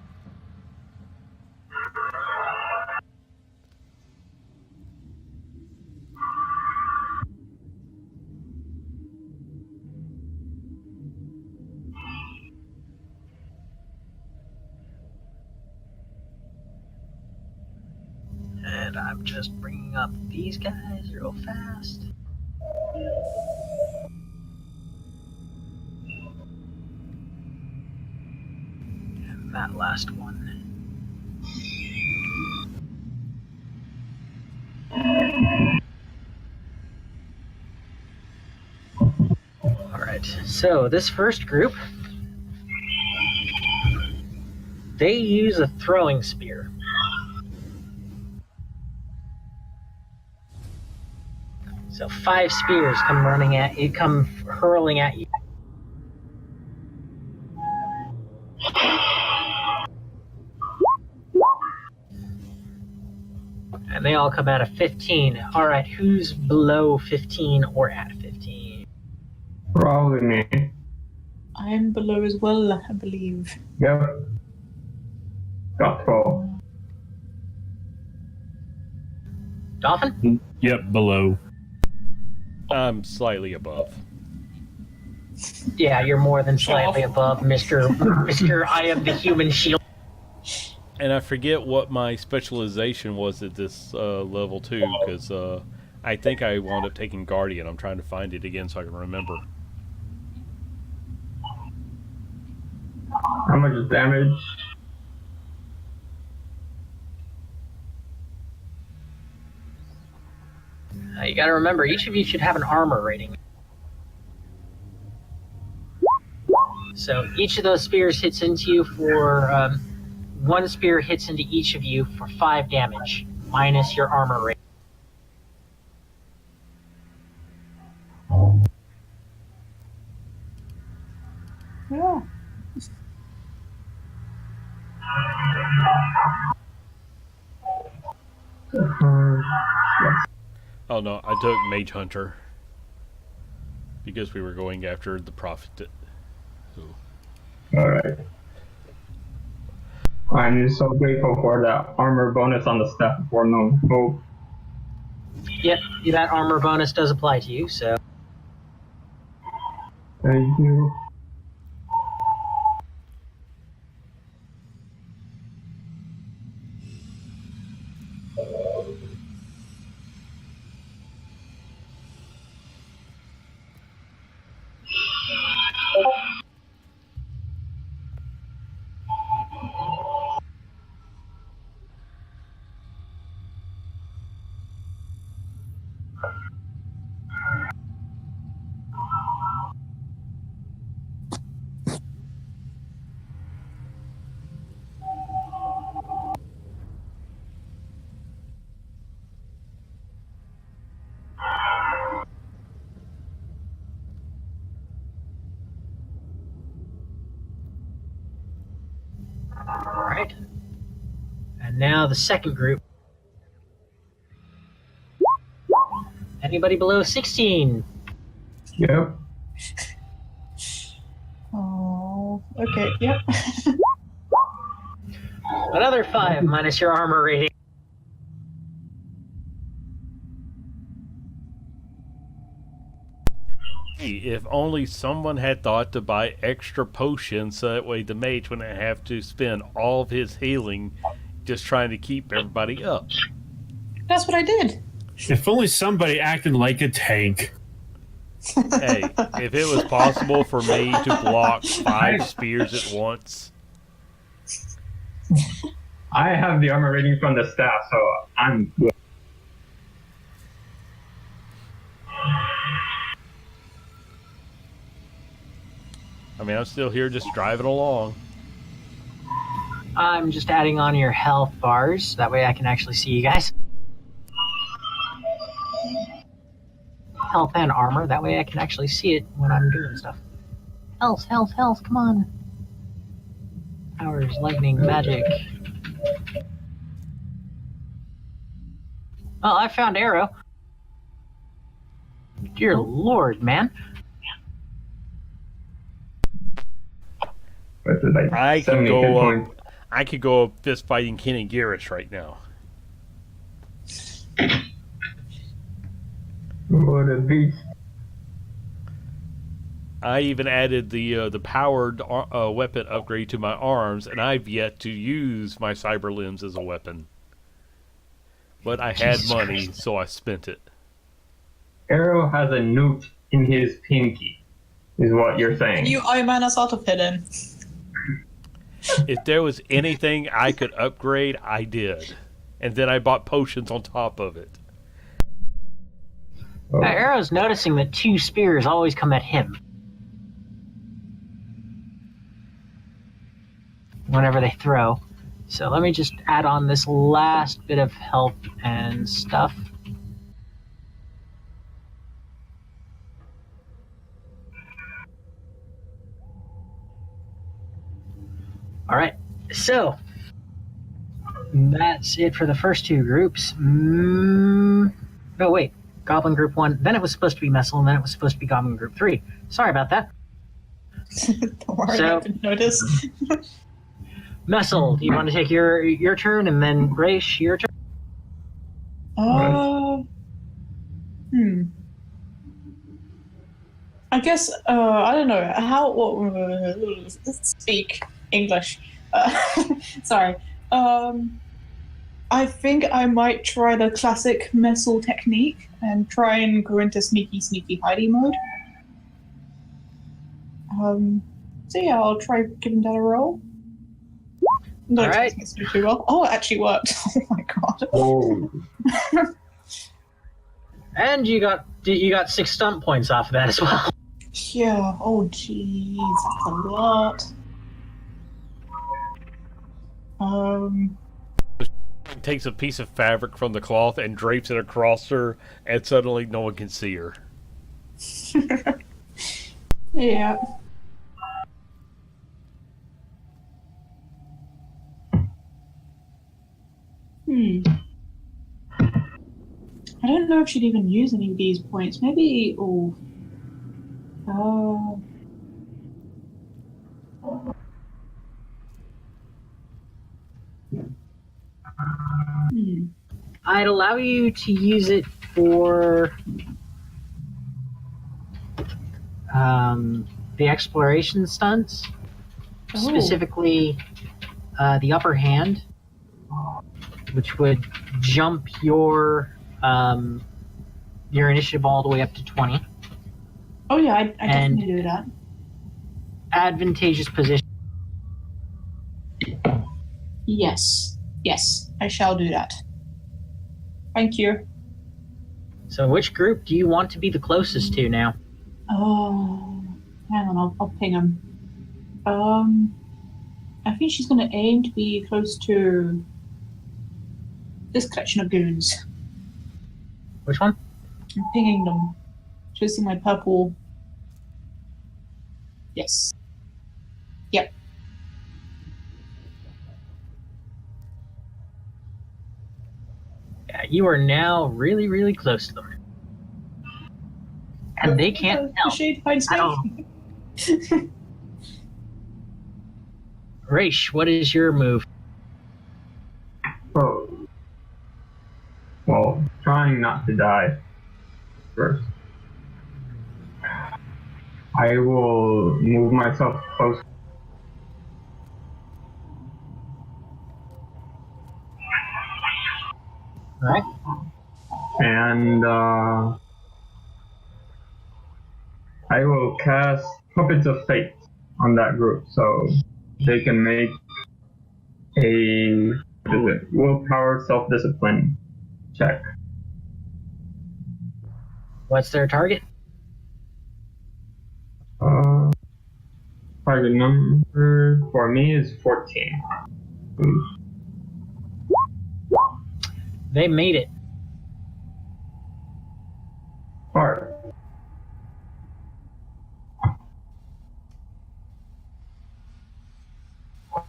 And I'm just bringing up these guys real fast. And that last one. Alright, so this first group, they use a throwing spear. So 5 spears come hurling at you. And they all come out of 15. Alright, who's below 15 or at 15? Probably me. I'm below as well, I believe. Yep. Got 12. Dolphin? Yep, below. I'm slightly above. Yeah, you're more than slightly above Mr. I am the human shield. And I forget what my specialization was at this level too, because I think I wound up taking Guardian. I'm trying to find it again so I can remember. How much is damage? You gotta remember, each of you should have an armor rating. So each of those spears hits into you for, one spear hits into each of you for 5 damage, minus your armor rating. Yeah. Oh no, I took Mage Hunter because we were going after the Prophet. Alright. I'm so grateful for that armor bonus on the staff before no hope. Yep, that armor bonus does apply to you, so... Thank you. And now the second group. Anybody below 16? Yep. Oh, okay, yep. Another 5 minus your armor rating. If only someone had thought to buy extra potions so that way the mage wouldn't have to spend all of his healing just trying to keep everybody up. That's what I did. If only somebody acted like a tank. Hey, if it was possible for me to block 5 spears at once. I have the armor rating from the staff, so I'm good. I mean, I'm still here just driving along. I'm just adding on your health bars. That way I can actually see you guys. Health and armor. That way I can actually see it when I'm doing stuff. Health, health, health. Come on. Powers, lightning, magic. Oh, I found arrow. Dear Lord, man. But it's like I could 70 hit go points. up. I could go up fist fighting Ken and Garrus right now. What a beast. I even added the powered weapon upgrade to my arms, and I've yet to use my cyber limbs as a weapon. But I had Jesus money, Christ. so I spent it. Arrow has a newt in his pinky, is what you're saying. You owe man us out of hidden. If there was anything I could upgrade, I did. And then I bought potions on top of it. Oh. Arrow's noticing that 2 spears always come at him. Whenever they throw. So let me just add on this last bit of health and stuff. Alright, so that's it for the first 2 groups. No, wait. Goblin Group 1, then it was supposed to be Messel, and then it was supposed to be Goblin Group 3. Sorry about that. Don't worry, So- I didn't notice. Messel, do you want to take your turn, and then Grace, your turn? I guess, I don't know, let's speak English. Sorry. I think I might try the classic Messel technique and try and go into sneaky hidey mode. So yeah, I'll try giving that a roll. No, Alright. it's not too well. Oh, it actually worked. Oh my god. Oh. And you got 6 stump points off of that as well. Yeah, oh jeez, that's a lot. Takes a piece of fabric from the cloth and drapes it across her, and suddenly no one can see her. Yeah. I don't know if she'd even use any of these points. Maybe. Oh. I'd allow you to use it for the exploration stunts, Oh. specifically the upper hand, which would jump your initiative all the way up to 20. Oh yeah, I And- definitely do that. Advantageous position. Yes. Yes, I shall do that. Thank you. So, which group do you want to be the closest to now? Oh, hang on, I'll ping him. I think she's going to aim to be close to this collection of goons. Which one? I'm pinging them. Choosing my purple. Yes. Yep. Yeah, you are now really, really close to them. And they can't The tell shade finds at all. me. Raish, what is your move? Oh. Well, trying not to die first. I will move myself close. Alright. And I will cast Puppets of Fate on that group so they can make a willpower self-discipline check. What's their target? Target number for me is 14. Ooh. They made it. Alright.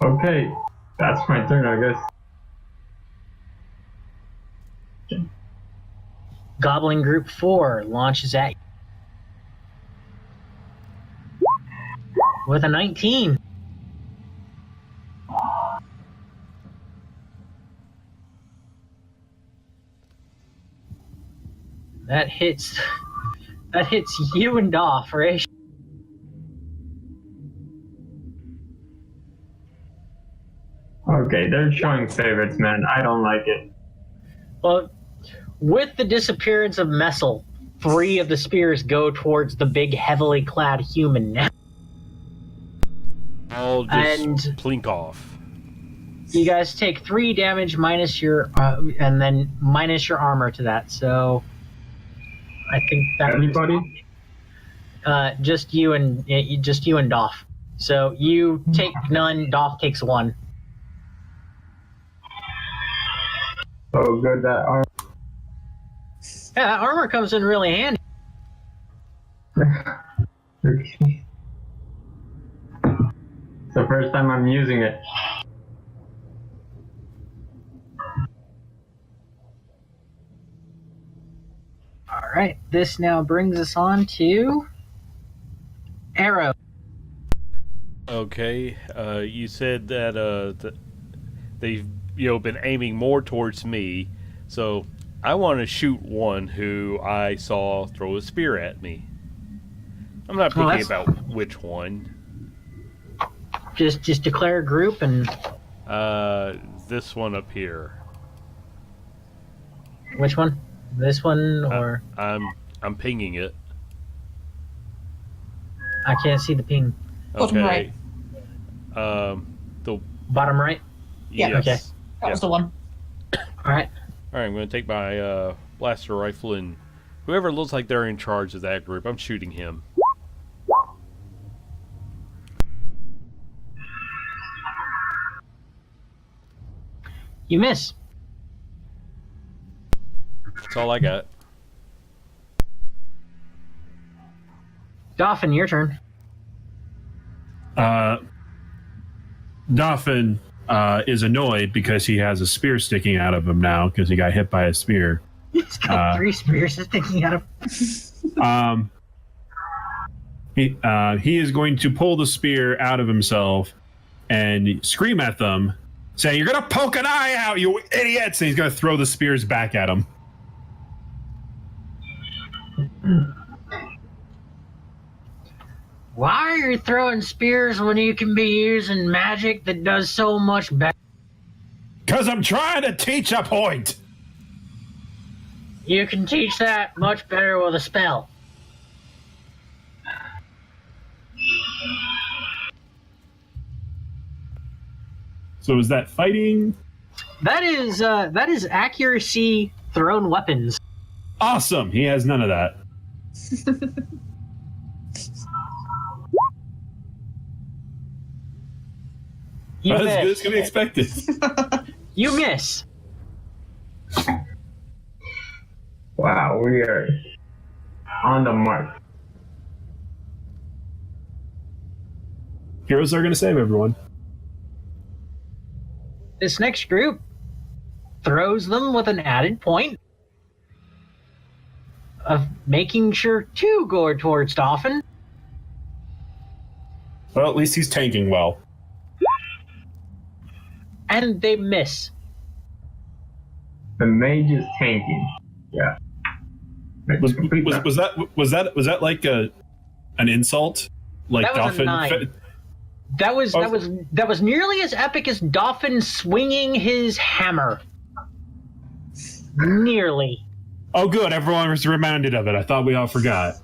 Okay, that's my turn, I guess. Goblin Group 4 launches at you. With a 19. That hits you and Doff, right? Okay, they're showing favorites, man. I don't like it. Well, with the disappearance of Messel, 3 of the spears go towards the big, heavily clad human now. I'll just And- plink off. You guys take 3 damage minus your, and then minus your armor to that. So, I think that Everybody? just you and Doff. So you take none, Doff takes 1. So good that are. Yeah, that armor comes in really handy. Okay. It's the first time I'm using it. All right, this now brings us on to Arrow. Okay, you said that they've been aiming more towards me, so I want to shoot one who I saw throw a spear at me. I'm not Oh, picky that's- about which one. Just declare a group and This one up here. which one? This one or I'm pinging it. I can't see the ping. Bottom Okay. right. The Bottom right. Yeah. yes. Okay. That was the one. All right. All right, I'm going to take my blaster rifle and whoever looks like they're in charge of that group, I'm shooting him. You miss. That's all I got. Dolphin, your turn. Dolphin is annoyed because he has a spear sticking out of him now because he got hit by a spear. He's got 3 spears sticking out of. He is going to pull the spear out of himself and scream at them, saying, "You're gonna poke an eye out, you idiots!" And he's gonna throw the spears back at him. Why are you throwing spears when you can be using magic that does so much better? Cause I'm trying to teach a point. You can teach that much better with a spell. So is that fighting? That is accuracy thrown weapons. Awesome. He has none of that. You That's as good as miss. can be expected. You miss. Wow, we are on the mark. Heroes are gonna save everyone. This next group throws them with an added point of making sure 2 go towards Dolphin. Well, at least he's tanking well. And they miss. The mage is tanking. Yeah. Was that like an insult? Like That was a Dolphin? 9. That was nearly as epic as Dolphin swinging his hammer. Nearly. Oh, good. Everyone was reminded of it. I thought we all forgot.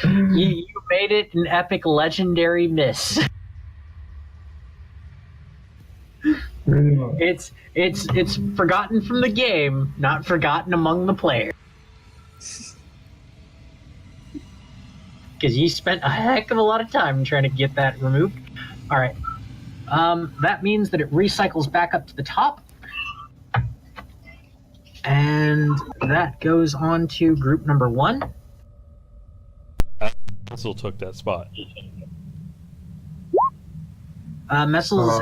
You made it an epic, legendary miss. Really much. It's forgotten from the game, not forgotten among the players. Because you spent a heck of a lot of time trying to get that removed. All right. That means that it recycles back up to the top. And that goes on to group number 1. Still took that spot. Messel's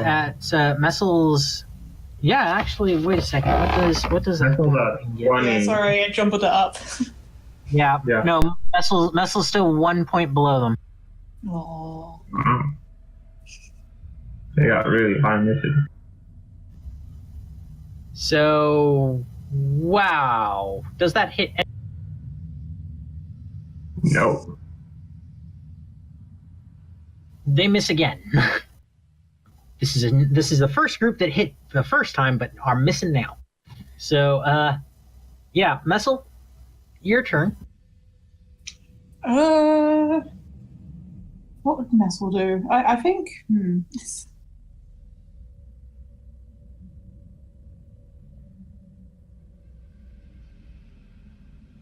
Messel's. Yeah, actually, wait a second. What does that? Messel's at thing get? 20. Yeah, sorry, I jumbled it up. Yeah, Yeah. no, Messel's still 1 point below them. Oh. They got really high misses. So, wow, does that hit? No. They miss again. This is the first group that hit the first time, but are missing now. So, yeah, Messel, your turn. What would Messel do? I think.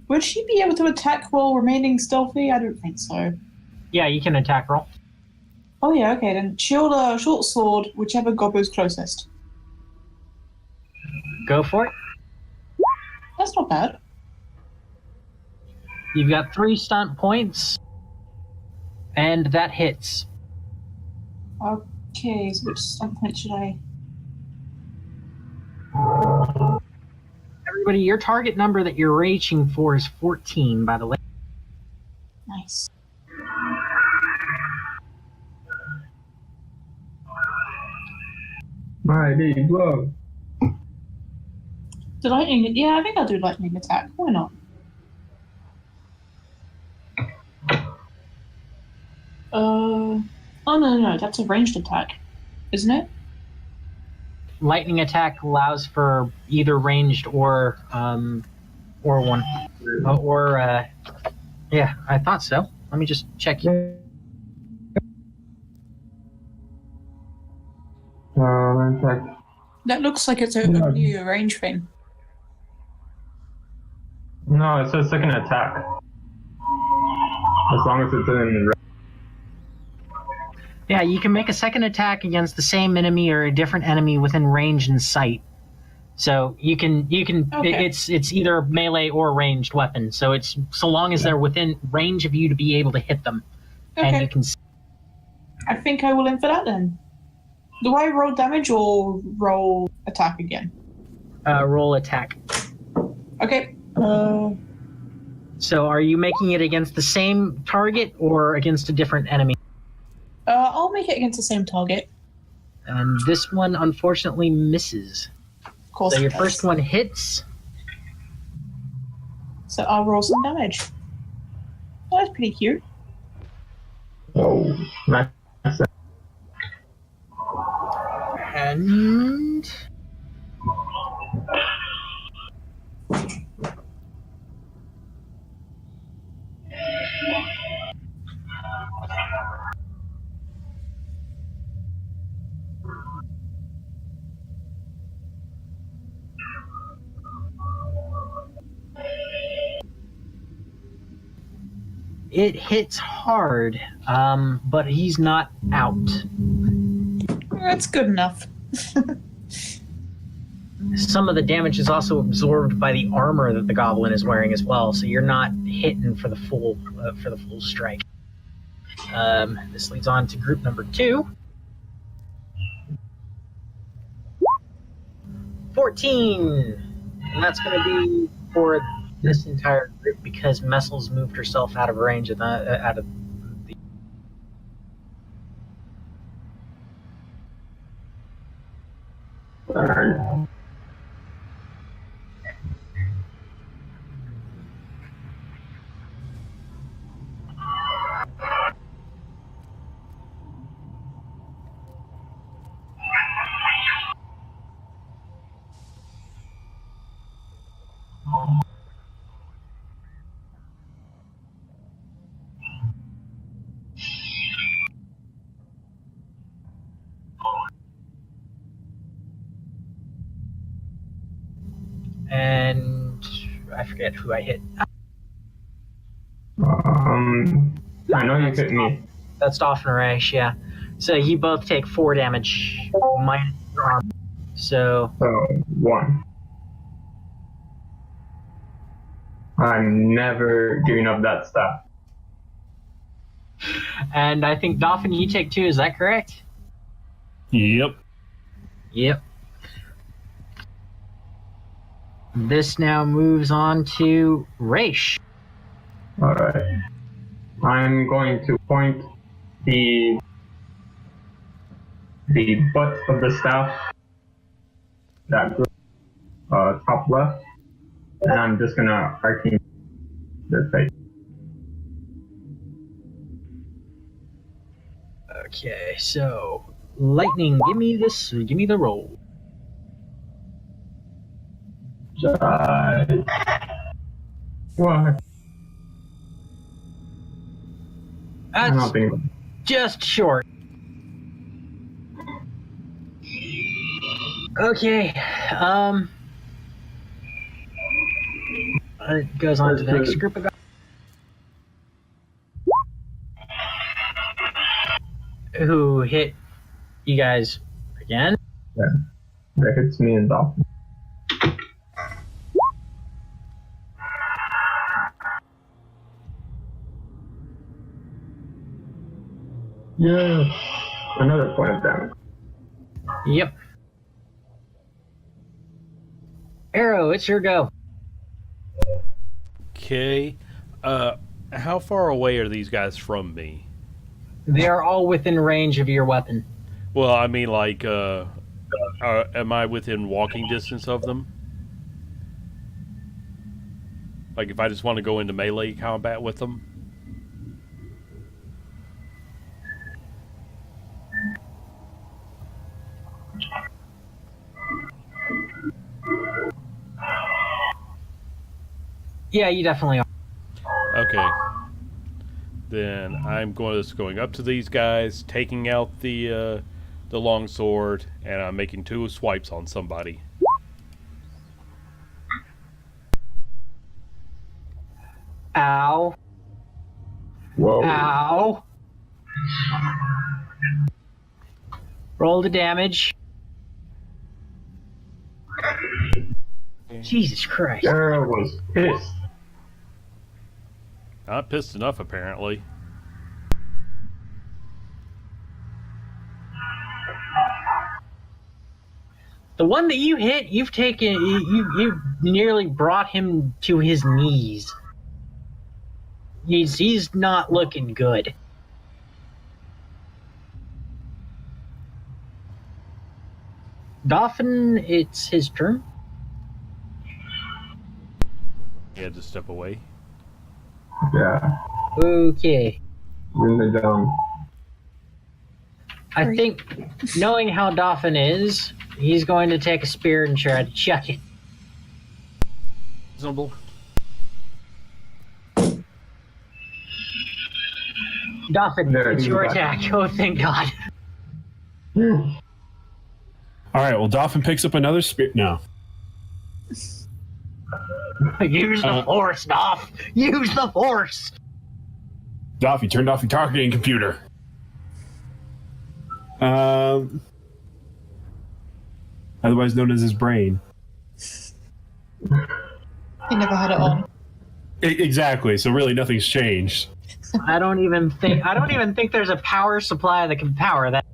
Would she be able to attack while remaining stealthy? I don't think so. Yeah, you can attack roll. Oh yeah, okay then. Shield, short sword, whichever gobbler's closest. Go for it. That's not bad. You've got 3 stunt points, and that hits. Okay, so which stunt point should I? Everybody, your target number that you're reaching for is 14, by the way. Nice. Mighty blow. The lightning. Yeah, I think I'll do lightning attack. Why not? Oh no, that's a ranged attack, isn't it? Lightning attack allows for either ranged or one. Yeah, I thought so. Let me just check. One sec. That looks like it's a new range thing. No, it says second attack. As long as it's in red. Yeah, you can make a second attack against the same enemy or a different enemy within range and sight. So you can Okay. it's either melee or ranged weapon. So it's so long as they're within range of you to be able to hit them, and Okay, you can. I think I will in for that then. Do I roll damage or roll attack again? Roll attack. Okay. So are you making it against the same target or against a different enemy? I'll make it against the same target. And this one unfortunately misses. Of course. So it your does. first one hits. So I'll roll some damage. Oh, that's pretty cute. Whoa. Nice. And it hits hard, but he's not out. That's good enough. Some of the damage is also absorbed by the armor that the goblin is wearing as well, so you're not hitting for the full strike. This leads on to group number 2. 14! And that's going to be for this entire group because Messel's moved herself out of range of the. Alright. And I forget who I hit. I know you hit me. That's Dolphin Rash, yeah. So you both take 4 damage minus your armor. So So 1. I'm never giving up that staff. and I think Dolphin, you take 2, is that correct? Yep. Yep. This now moves on to Raish. Alright. I'm going to point the butt of the staff, that group, top left, and I'm just gonna arcane their face. Okay, so lightning, give me the roll. What? I That's don't think. just short. Okay, it goes on to the next group of guys. Who hit you guys again? That hits me and Dolphin. Yeah. Another point of damage. Yep. Arrow, it's your go. Okay. How far away are these guys from me? They are all within range of your weapon. Well, I mean, like, am I within walking distance of them? Like, if I just want to go into melee combat with them? Yeah, you definitely are. Okay. Then I'm going up to these guys, taking out the long sword, and I'm making 2 swipes on somebody. Ow. Whoa. Ow. Roll the damage. Jesus Christ. Sarah was pissed. Not pissed enough, apparently. The one that you hit, you've taken, you nearly brought him to his knees. He's not looking good. Dolphin, it's his turn. He had to step away. Yeah. Okay. In the down. I think, knowing how Dolphin is, he's going to take a spear and try to chuck it. Reasonable. Dolphin, There, it's he's your back. attack. Oh, thank God. All right. Well, Dolphin picks up another spear. No. Use the force, Dolph. Use the force. Dolph, you turned off your targeting computer. Otherwise known as his brain. He never had it on. Exactly. So really, nothing's changed. I don't even think there's a power supply that can power that.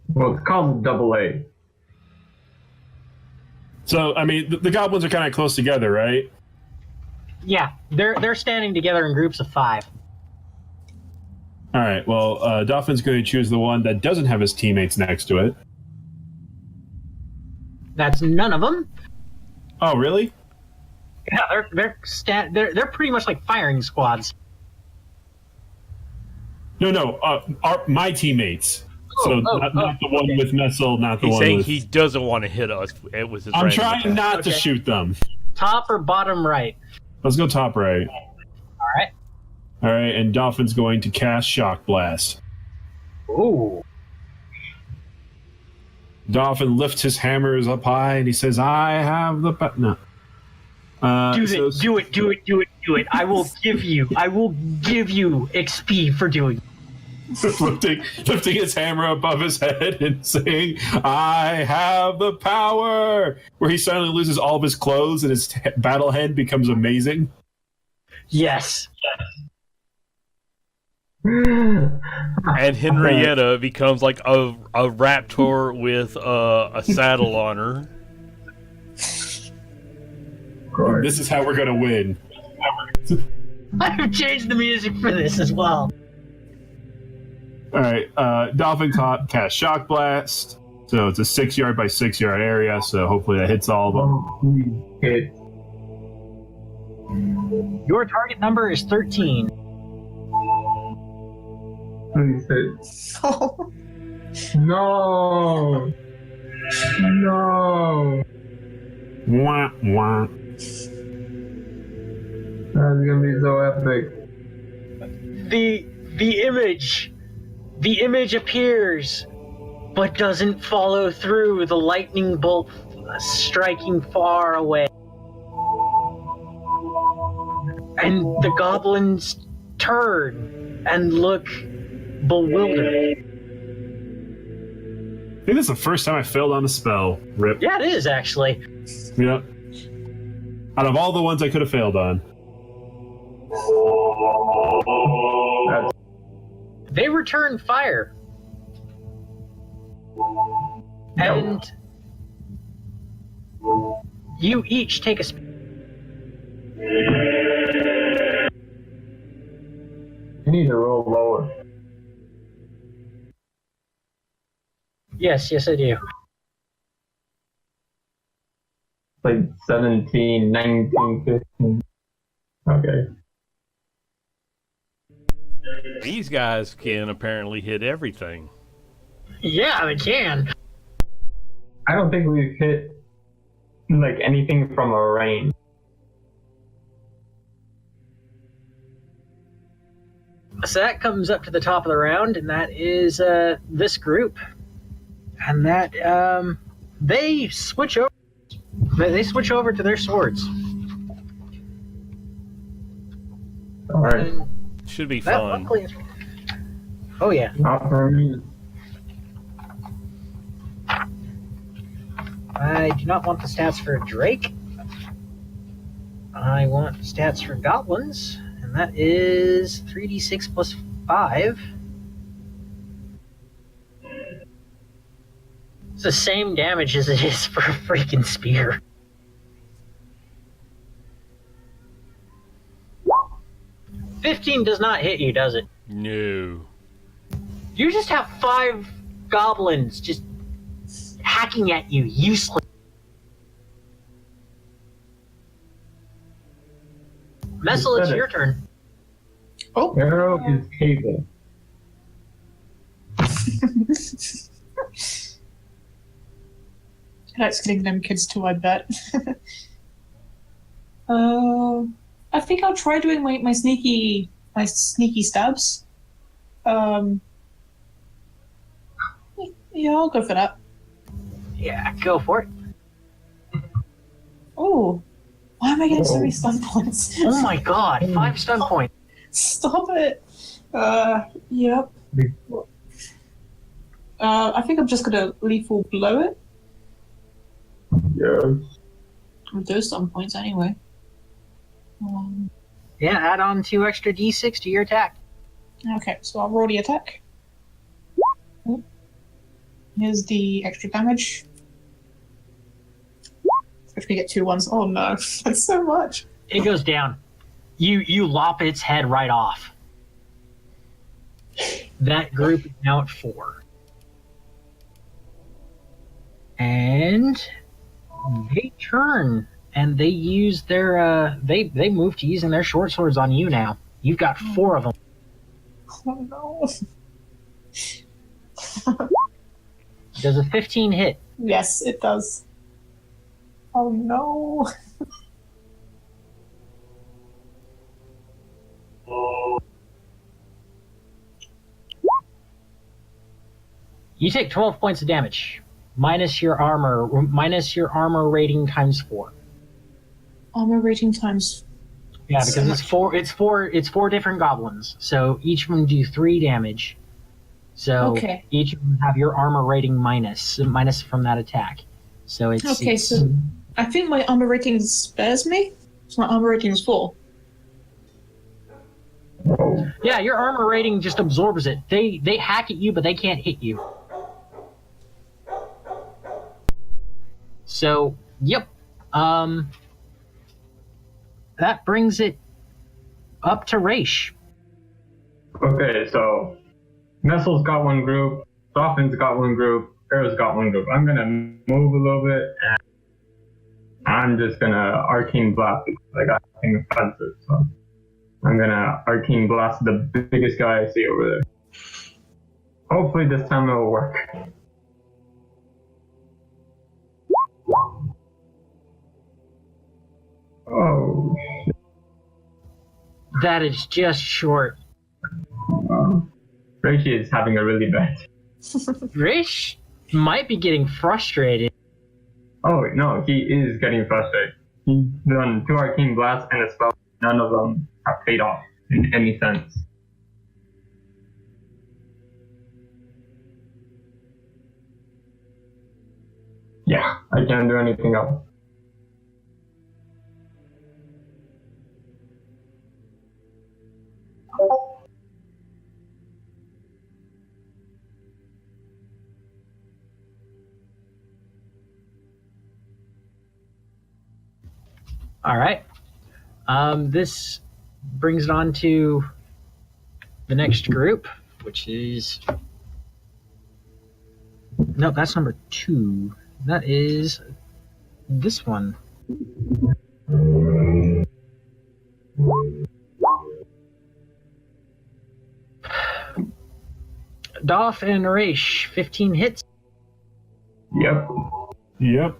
Well, it's called double A. So, I mean, the goblins are kind of close together, right? Yeah, they're standing together in groups of 5. All right. Well, Dolphin's going to choose the one that doesn't have his teammates next to it. That's none of them. Oh, really? Yeah, they're pretty much like firing squads. No. My teammates. So not the one okay. with Messel, not the He's one saying with... he doesn't want to hit us with his I'm random trying attack. not to Okay. shoot them. Top or bottom right? Let's go top right. All right. All right, and Dolphin's going to cast Shock Blast. Ooh. Dolphin lifts his hammers up high, and he says, I have the... No. Do it. I will give you XP for doing it. lifting his hammer above his head and saying, I have the power! Where he suddenly loses all of his clothes and his battle head becomes amazing. Yes. And Henrietta becomes like a raptor with a saddle on her. This is how we're going to win. I've changed the music for this as well. All right, Dolphin cast Shock Blast. So it's a 6-yard by 6-yard area, so hopefully that hits all of them. Hit. Your target number is 13. Please hit. No. No. Wah, wah. That's gonna be so epic. The image appears, but doesn't follow through. The lightning bolt striking far away, and the goblins turn and look bewildered. I think this is the first time I failed on a spell. Rip. Yeah, it is actually. Yep. Out of all the ones I could have failed on. They return fire. And you each take a You need to roll lower. Yes, I do. Like 17, 19, 15. Okay. These guys can apparently hit everything. Yeah, they can. I don't think we've hit like anything from a range. So that comes up to the top of the round, and that is this group. And that they switch over. They switch over to their swords. All right. And Should be that fun. luckily is... Oh yeah. Not for me. I do not want the stats for Drake. I want stats for goblins, and that is 3d6 plus 5. It's the same damage as it is for a freaking spear. $15 does not hit you, does it? No. You just have 5 goblins just hacking at you, useless. Messel, it's your turn. Oh, Arrow is cable. that's getting them kids too, I bet. I think I'll try doing my sneaky stabs. Yeah, I'll go for that. Yeah, go for it. Oh, why am I getting so many stun points? Oh my god, 5 stun points. Stop it. Yep. I think I'm just gonna lethal blow it. Yes. With those stun points anyway. Yeah, add on 2 extra d6 to your attack. Okay, so I'll roll the attack. Here's the extra damage. If we get 2 ones, oh no, that's so much. It goes down. You lop its head right off. That group is now at 4. And they turn and they use their they move to using their short swords on you now. You've got 4 of them. Oh no. Does a 15 hit? Yes, it does. Oh no. You take 12 points of damage, minus your armor rating times 4. Armor rating times. Yeah, because it's four different goblins, so each of them do 3 damage. So Okay. each of them have your armor rating minus from that attack. So it's Okay, it's- so I think my armor rating spares me. So my armor rating is 4. yeah, your armor rating just absorbs it. They hack at you, but they can't hit you. So yep, that brings it up to Raish. Okay, so Nessel's got one group, Dolphin's got one group, Arrow's got one group. I'm gonna move a little bit and I'm just gonna Arcane Blast because I got nothing offensive. So I'm gonna Arcane Blast the biggest guy I see over there. Hopefully this time it'll work. Oh, That is just short. Reishi is having a really bad. Raish might be getting frustrated. Oh no, he is getting frustrated. He's done 2 Arcane Blasts and a spell. None of them have paid off in any sense. Yeah, I can't do anything else. All right. This brings it on to the next group, which is no, that's number 2. That is this one. Doff and Raish, 15 hits. Yep. Yep.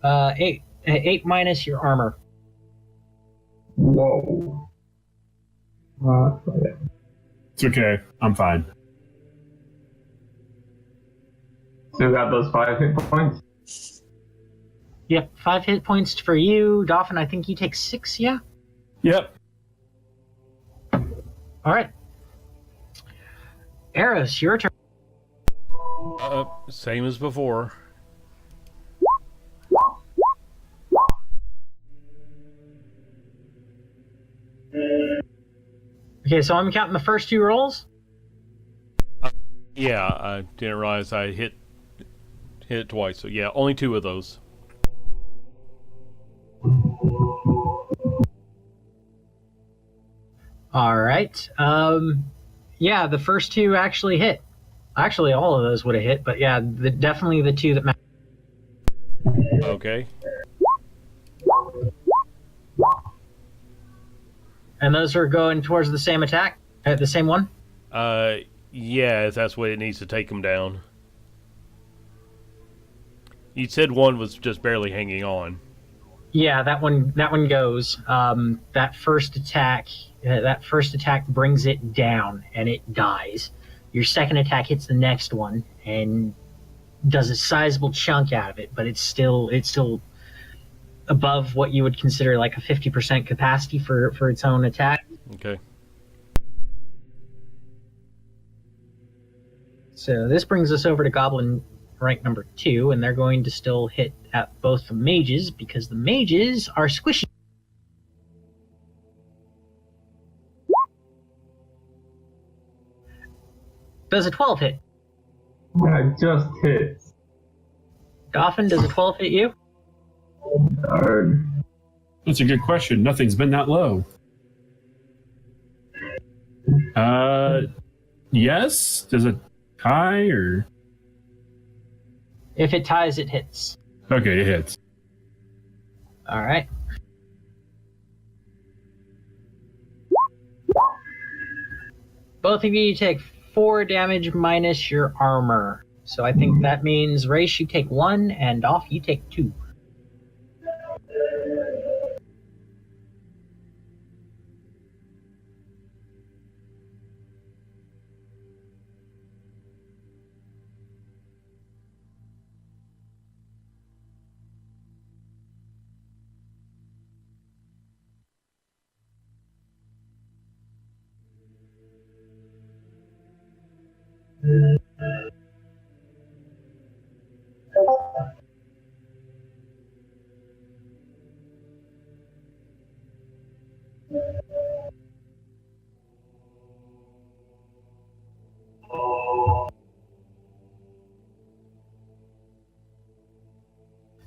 8 minus your armor. Whoa. Yeah. It's okay. I'm fine. Still got those 5 hit points. Yep, 5 hit points for you. Dolphin, I think you take 6, yeah? Yep. All right. Eros, your turn. Same as before. Okay, so I'm counting the first 2 rolls. Yeah, I didn't realize I hit it twice. So yeah, only 2 of those. All right. Yeah, the first 2 actually hit. Actually, all of those would have hit, but yeah, definitely the 2 that matter. Okay. And those are going towards the same attack? The same one? Yeah, that's what it needs to take him down. You said one was just barely hanging on. Yeah, that one goes. That first attack brings it down and it dies. Your second attack hits the next one and does a sizable chunk out of it, but it's still above what you would consider like a 50% capacity for its own attack. Okay. So this brings us over to Goblin rank number 2, and they're going to still hit at both the mages because the mages are squishy. Does a 12 hit? Yeah, it just hits. Dolphin, does a 12 hit you? That's a good question. Nothing's been that low. Yes? Does it tie or? If it ties, it hits. Okay, it hits. All right. Both of you take 4 damage minus your armor. So I think that means Race, you take 1, and Dolph, you take 2.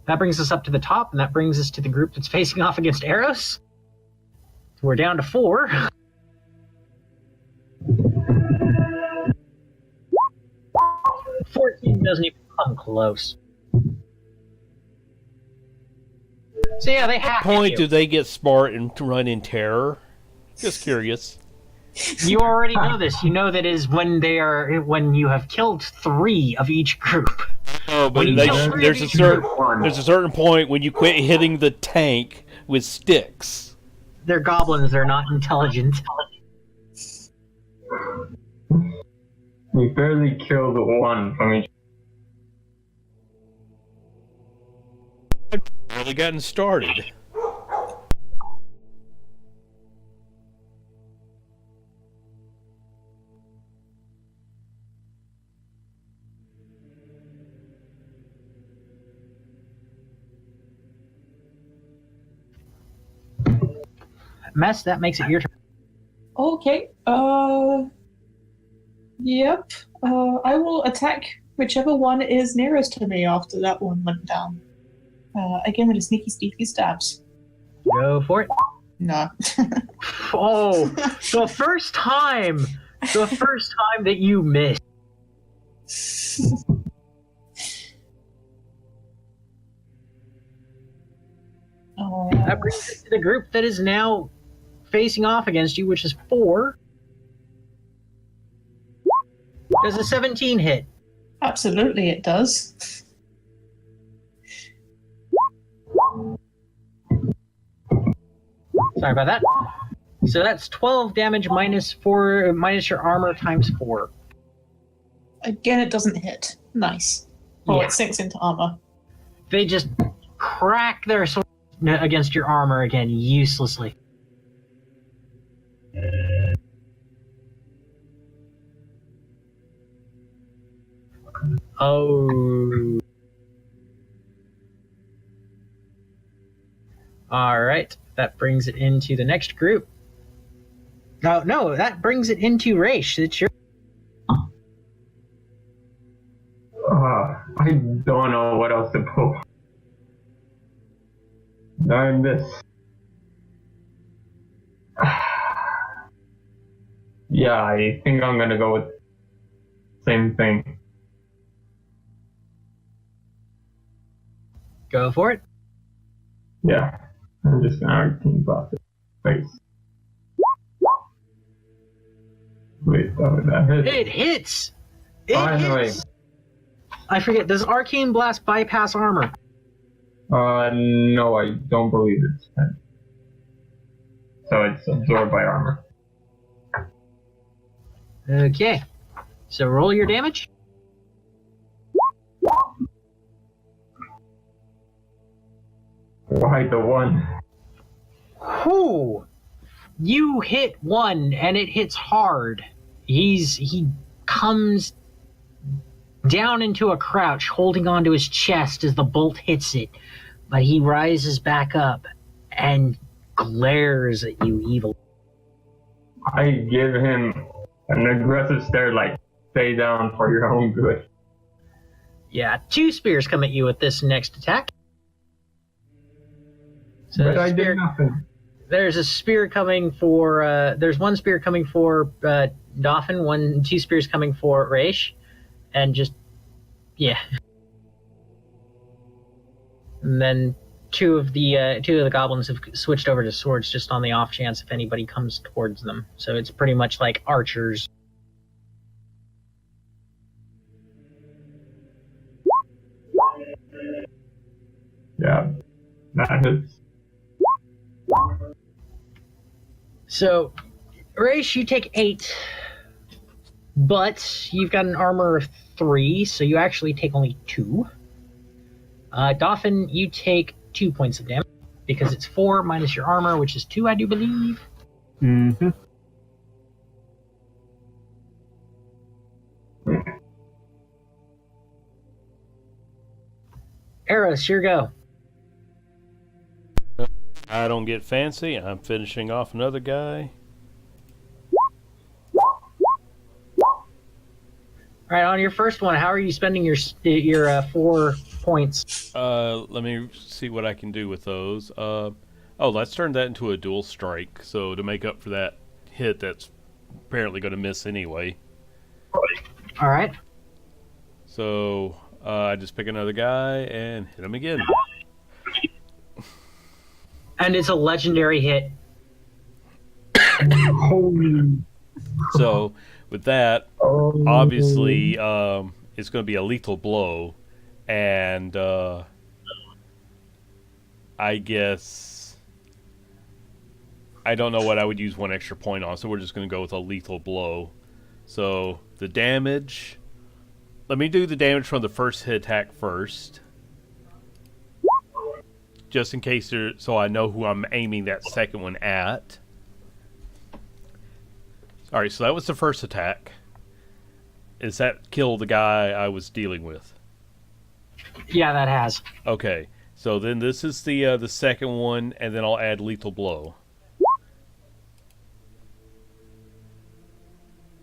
That brings us up to the top, and that brings us to the group that's facing off against Eros. We're down to 4. $14 doesn't even come close. So yeah, they hack Point you. do they get smart and run in terror? Just curious. You already know this. You know that is when you have killed 3 of each group. Oh, but When you kill 3 there's of a each certain group, there's a certain point when you quit hitting the tank with sticks. they're goblins. They're not intelligent. We barely killed 1 from each. Really gotten started. Mess, that makes it your turn. Okay. Yep. I will attack whichever one is nearest to me after that one went down. Again with a sneaky stabs. Go for it. No. Oh, the first time that you missed. That brings us to the group that is now facing off against you, which is 4. Does a 17 hit? Absolutely, it does. Sorry about that. So that's 12 damage minus your armor times 4. Again, it doesn't hit. Nice. Oh, Yeah. it sinks into armor. They just crack their sword against your armor again, uselessly. Oh. Alright, that brings it into the next group. No, that brings it into Raish. It's your. I don't know what else to pull. Darn this. Yeah, I think I'm gonna go with same thing. Go for it. Yeah, I'm just gonna arcane blast it. Face. Wait, that hit. It hits! It Finally. hits! I forget, does Arcane Blast bypass armor? No, I don't believe it's 10. So it's absorbed by armor. Okay. So roll your damage. Why the 1? Whew! You hit 1 and it hits hard. He comes down into a crouch, holding onto his chest as the bolt hits it, but he rises back up and glares at you evilly. I give him an aggressive stare like, stay down for your own good. Yeah, 2 spears come at you with this next attack. So But I spear- did nothing. there's a spear coming for. There's 1 spear coming for Dauphin, 2 spears coming for Raish, and just yeah. And then two of the goblins have switched over to swords just on the off chance if anybody comes towards them. So it's pretty much like archers. Yeah, that hits. So, Raish, you take 8, but you've got an armor of 3, so you actually take only 2. Dauphin, you take 2 points of damage because it's 4 minus your armor, which is 2, I do believe. Mm-hmm. Eris, your go. I don't get fancy. I'm finishing off another guy. All right, on your first one, how are you spending your 4 points? Let me see what I can do with those. Let's turn that into a dual strike. So to make up for that hit, that's apparently going to miss anyway. All right. So I just pick another guy and hit him again. And it's a legendary hit. Holy. So with that, Oh. obviously, it's going to be a lethal blow, and I guess I don't know what I would use 1 extra point on, so we're just going to go with a lethal blow. So the damage. Let me do the damage from the first hit attack first, just in case so I know who I'm aiming that second one at. All right, so that was the first attack. Is that kill the guy I was dealing with? Yeah, that has. Okay, so then this is the second one, and then I'll add lethal blow,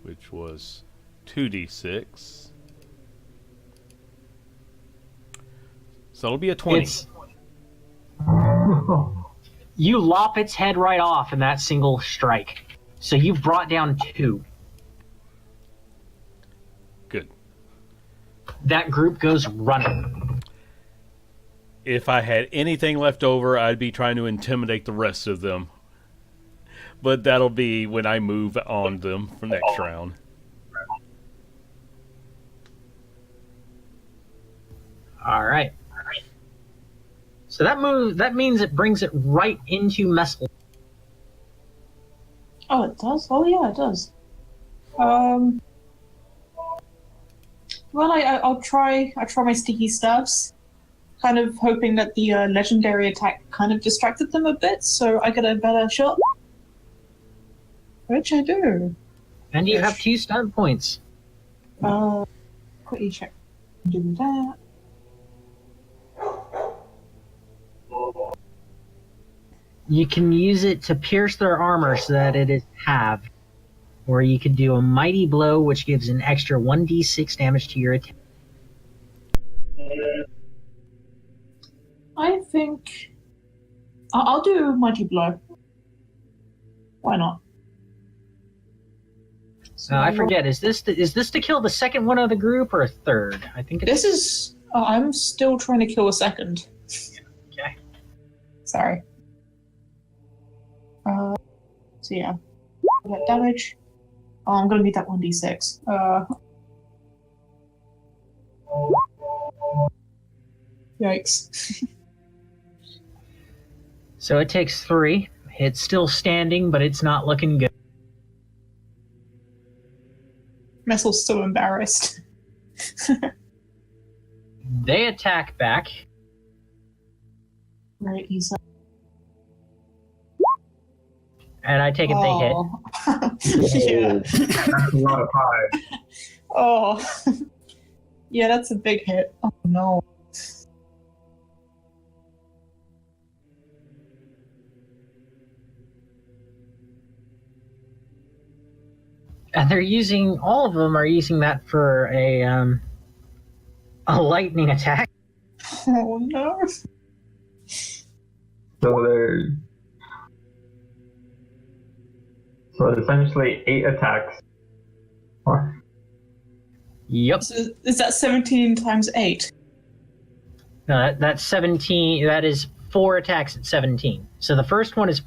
which was 2d6. So it'll be a 20. You lop its head right off in that single strike. So you've brought down 2. Good. That group goes running. If I had anything left over, I'd be trying to intimidate the rest of them. But that'll be when I move on them for next round. All right. So that means it brings it right into Messel. Oh, it does? Oh, yeah, it does. Well, I'll try my sticky stabs, kind of hoping that the legendary attack kind of distracted them a bit, so I get a better shot. Which I do. And you have 2 stun points. Quickly check. Do that. You can use it to pierce their armor so that it is halved. Or you could do a mighty blow, which gives an extra 1d6 damage to your attack. I think I'll do mighty blow. Why not? So I forget. Is this to kill the second one of the group or a third? I think This is. I'm still trying to kill a second. Okay. Sorry. So yeah, that damage. Oh, I'm gonna need that 1d6. Yikes. So it takes 3. It's still standing, but it's not looking good. Messel's so embarrassed. They attack back. Right, he's And I take it they hit. Yeah. That's a lot of pie. Oh. Yeah, that's a big hit. Oh no. And they're using, all of them are using that for a A lightning attack. Oh no. So essentially 8 attacks. Yep. So is that 17 times 8? No, that's 17. That is 4 attacks at 17. So the first one is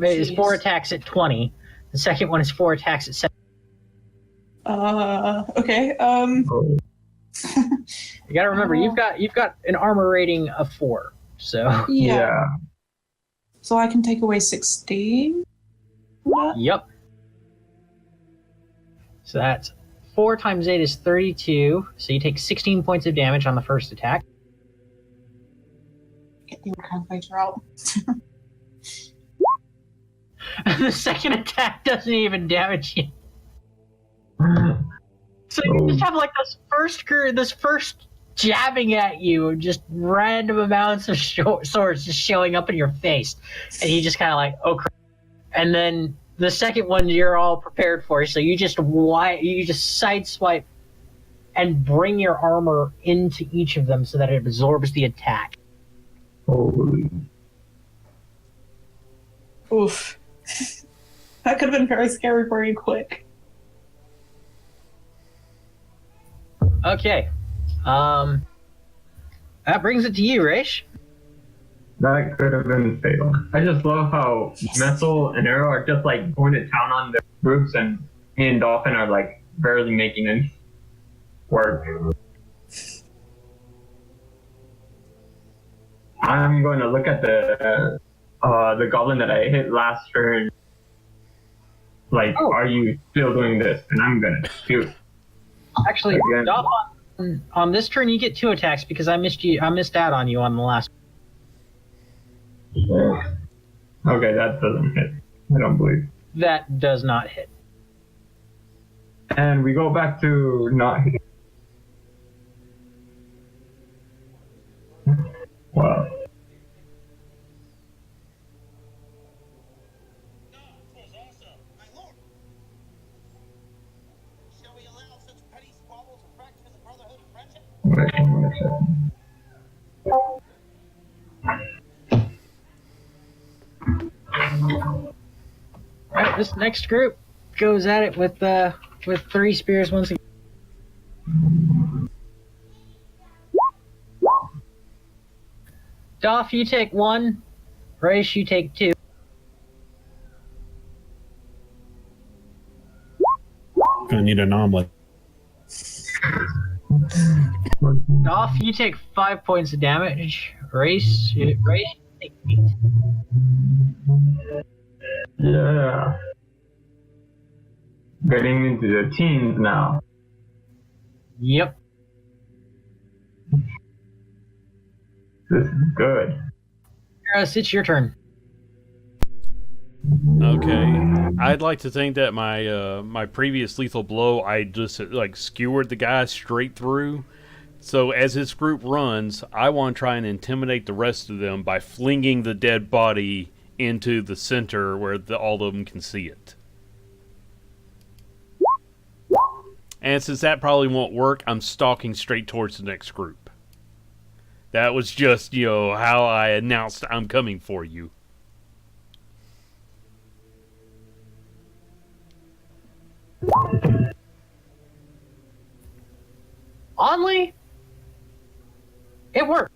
is 4 attacks at 20. The second one is 4 attacks at 7. Okay. You got to remember, you've got an armor rating of 4. So Yeah. So I can take away 16? yep. So that's 4 times 8 is 32. So you take 16 points of damage on the first attack. Get the calculator out. The second attack doesn't even damage you. So you just have like this first jabbing at you, just random amounts of swords just showing up in your face, and you just kind of like, oh crap. And then the second one you're all prepared for, so you just sideswipe and bring your armor into each of them so that it absorbs the attack. Holy. Oof. That could have been very scary very quick. Okay. That brings it to you, Raish. That could have been fatal. I just love how Messel and Arrow are just like going to town on the groups, and me and Dolphin are like barely making it work. I'm going to look at the goblin that I hit last turn. Like, are you still doing this? And I'm gonna shoot. Actually, Again. Dolph, on this turn you get 2 attacks because I missed out on you on the last. Okay, that doesn't hit. I don't believe. That does not hit. And we go back to not hitting. Wow. Wait 1 second. Alright, this next group goes at it with 3 spears once again. Dolph, you take 1. Raish, you take 2. Gonna need an omelet. Dolph, you take 5 points of damage. Raish, you take 8. Yeah. Getting into the teens now. Yep. This is good. Eros, it's your turn. Okay, I'd like to think that my previous lethal blow, I just like skewered the guy straight through. So as this group runs, I want to try and intimidate the rest of them by flinging the dead body into the center where all of them can see it. And since that probably won't work, I'm stalking straight towards the next group. That was just, how I announced I'm coming for you. Oddly, it worked.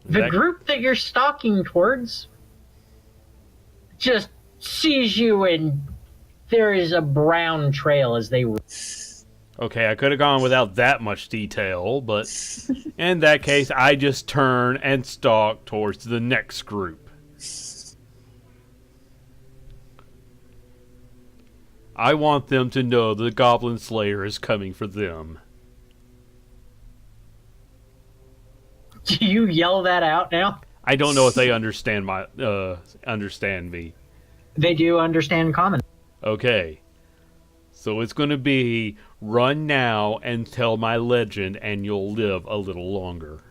The group that you're stalking towards just sees you, and there is a brown trail as they. Okay, I could have gone without that much detail, but in that case, I just turn and stalk towards the next group. I want them to know the Goblin Slayer is coming for them. Do you yell that out now? I don't know if they understand me. They do understand common. Okay. So it's going to be run now and tell my legend and you'll live a little longer.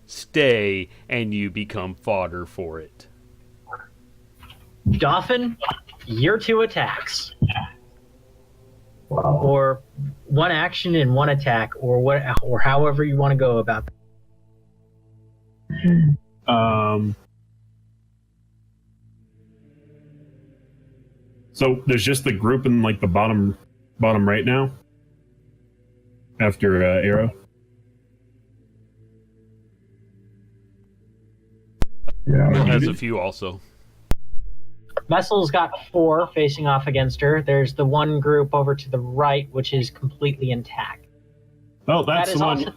Stay and you become fodder for it. Dolphin, your 2 attacks. Wow. or one action and one attack, or however you want to go about that. So there's just the group in like the bottom right now. After Arrow. Yeah. It has a few also. Messel's got 4 facing off against her. There's the one group over to the right, which is completely intact. Oh, that's the one.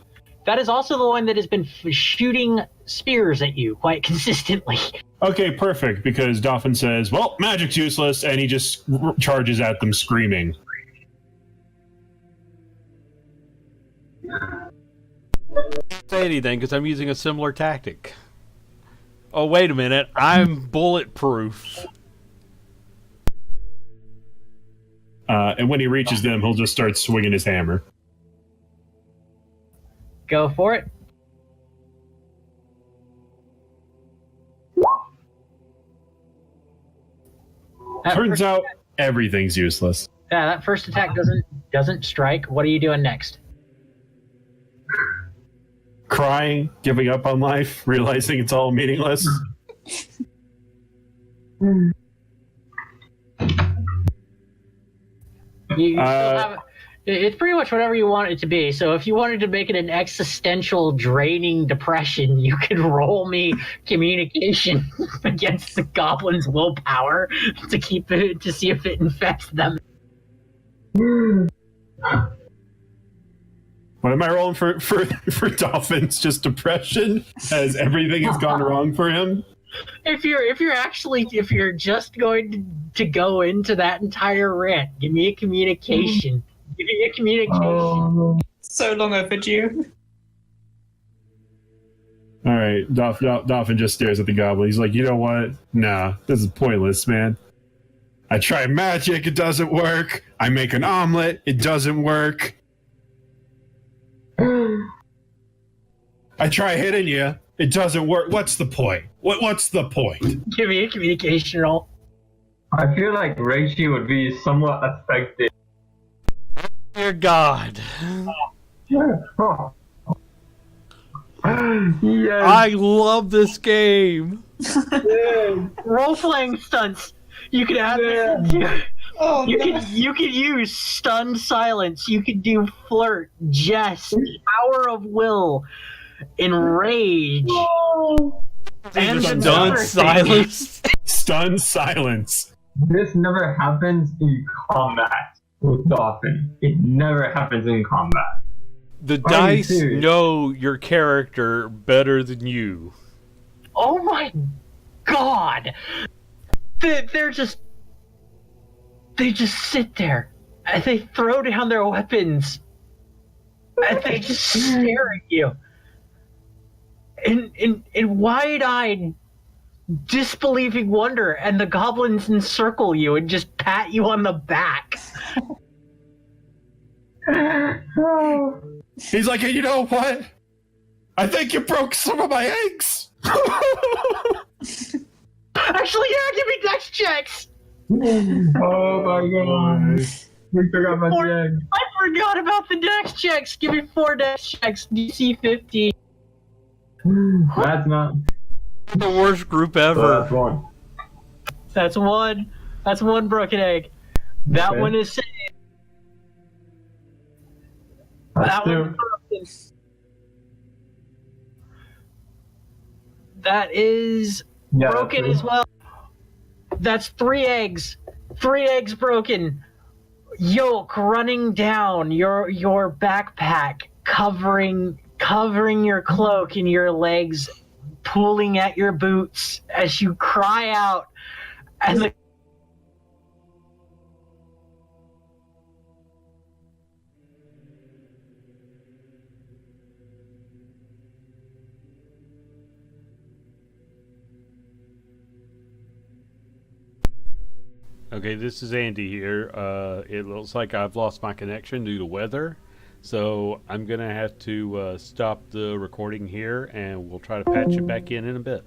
That is also the one that has been shooting spears at you quite consistently. Okay, perfect. Because Dolphin says, "Well, magic's useless," and he just charges at them, screaming. Say anything because I'm using a similar tactic. Oh, wait a minute. I'm bulletproof. And when he reaches them, he'll just start swinging his hammer. Go for it. Turns out everything's useless. Yeah, that first attack doesn't strike. What are you doing next? Crying, giving up on life, realizing it's all meaningless. You still have, it's pretty much whatever you want it to be. So if you wanted to make it an existential, draining depression, you could roll me communication against the goblin's willpower to keep it, to see if it infects them. What am I rolling for Dolphins? Just depression, as everything has gone wrong for him. If you're just going to go into that entire rant, give me a communication. Give me a communication. So long overdue. All right, Dolphin just stares at the goblin. He's like, "You know what? Nah, this is pointless, man. I try magic, it doesn't work. I make an omelet, it doesn't work. I try hitting you, it doesn't work. What's the point? What's the point?" Give me a communication roll. I feel like Reishi would be somewhat affected. Dear God. Oh. Yes. I love this game. Role-playing stunts. You could add Oh, you no. could use stunned silence. You could do flirt, jest, power of will, enrage, and Just another done thing. silence. Stunned silence. This never happens in combat with Dolphin. It never happens in combat. The Are you dice serious? know your character better than you. Oh my god! They just sit there and they throw down their weapons and they just stare at you in wide-eyed, disbelieving wonder, and the goblins encircle you and just pat you on the back. He's like, "Hey, you know what? I think you broke some of my eggs." Actually, yeah, give me dex checks. Oh my god. We forgot about the egg. I forgot about the dex checks. Give me 4 dex checks. DC 50. That's not. The worst group Oh, ever. that's one. That's one. That's one broken egg. That Okay. one is saved. That's That two. one's broken. That is Yeah, broken that's as well. That's 3 eggs. 3 eggs broken. Yolk running down your backpack, covering your cloak and your legs, pulling at your boots as you cry out, and the Okay, this is Andy here. It looks like I've lost my connection due to weather. So I'm going to have to stop the recording here, and we'll try to patch it back in a bit.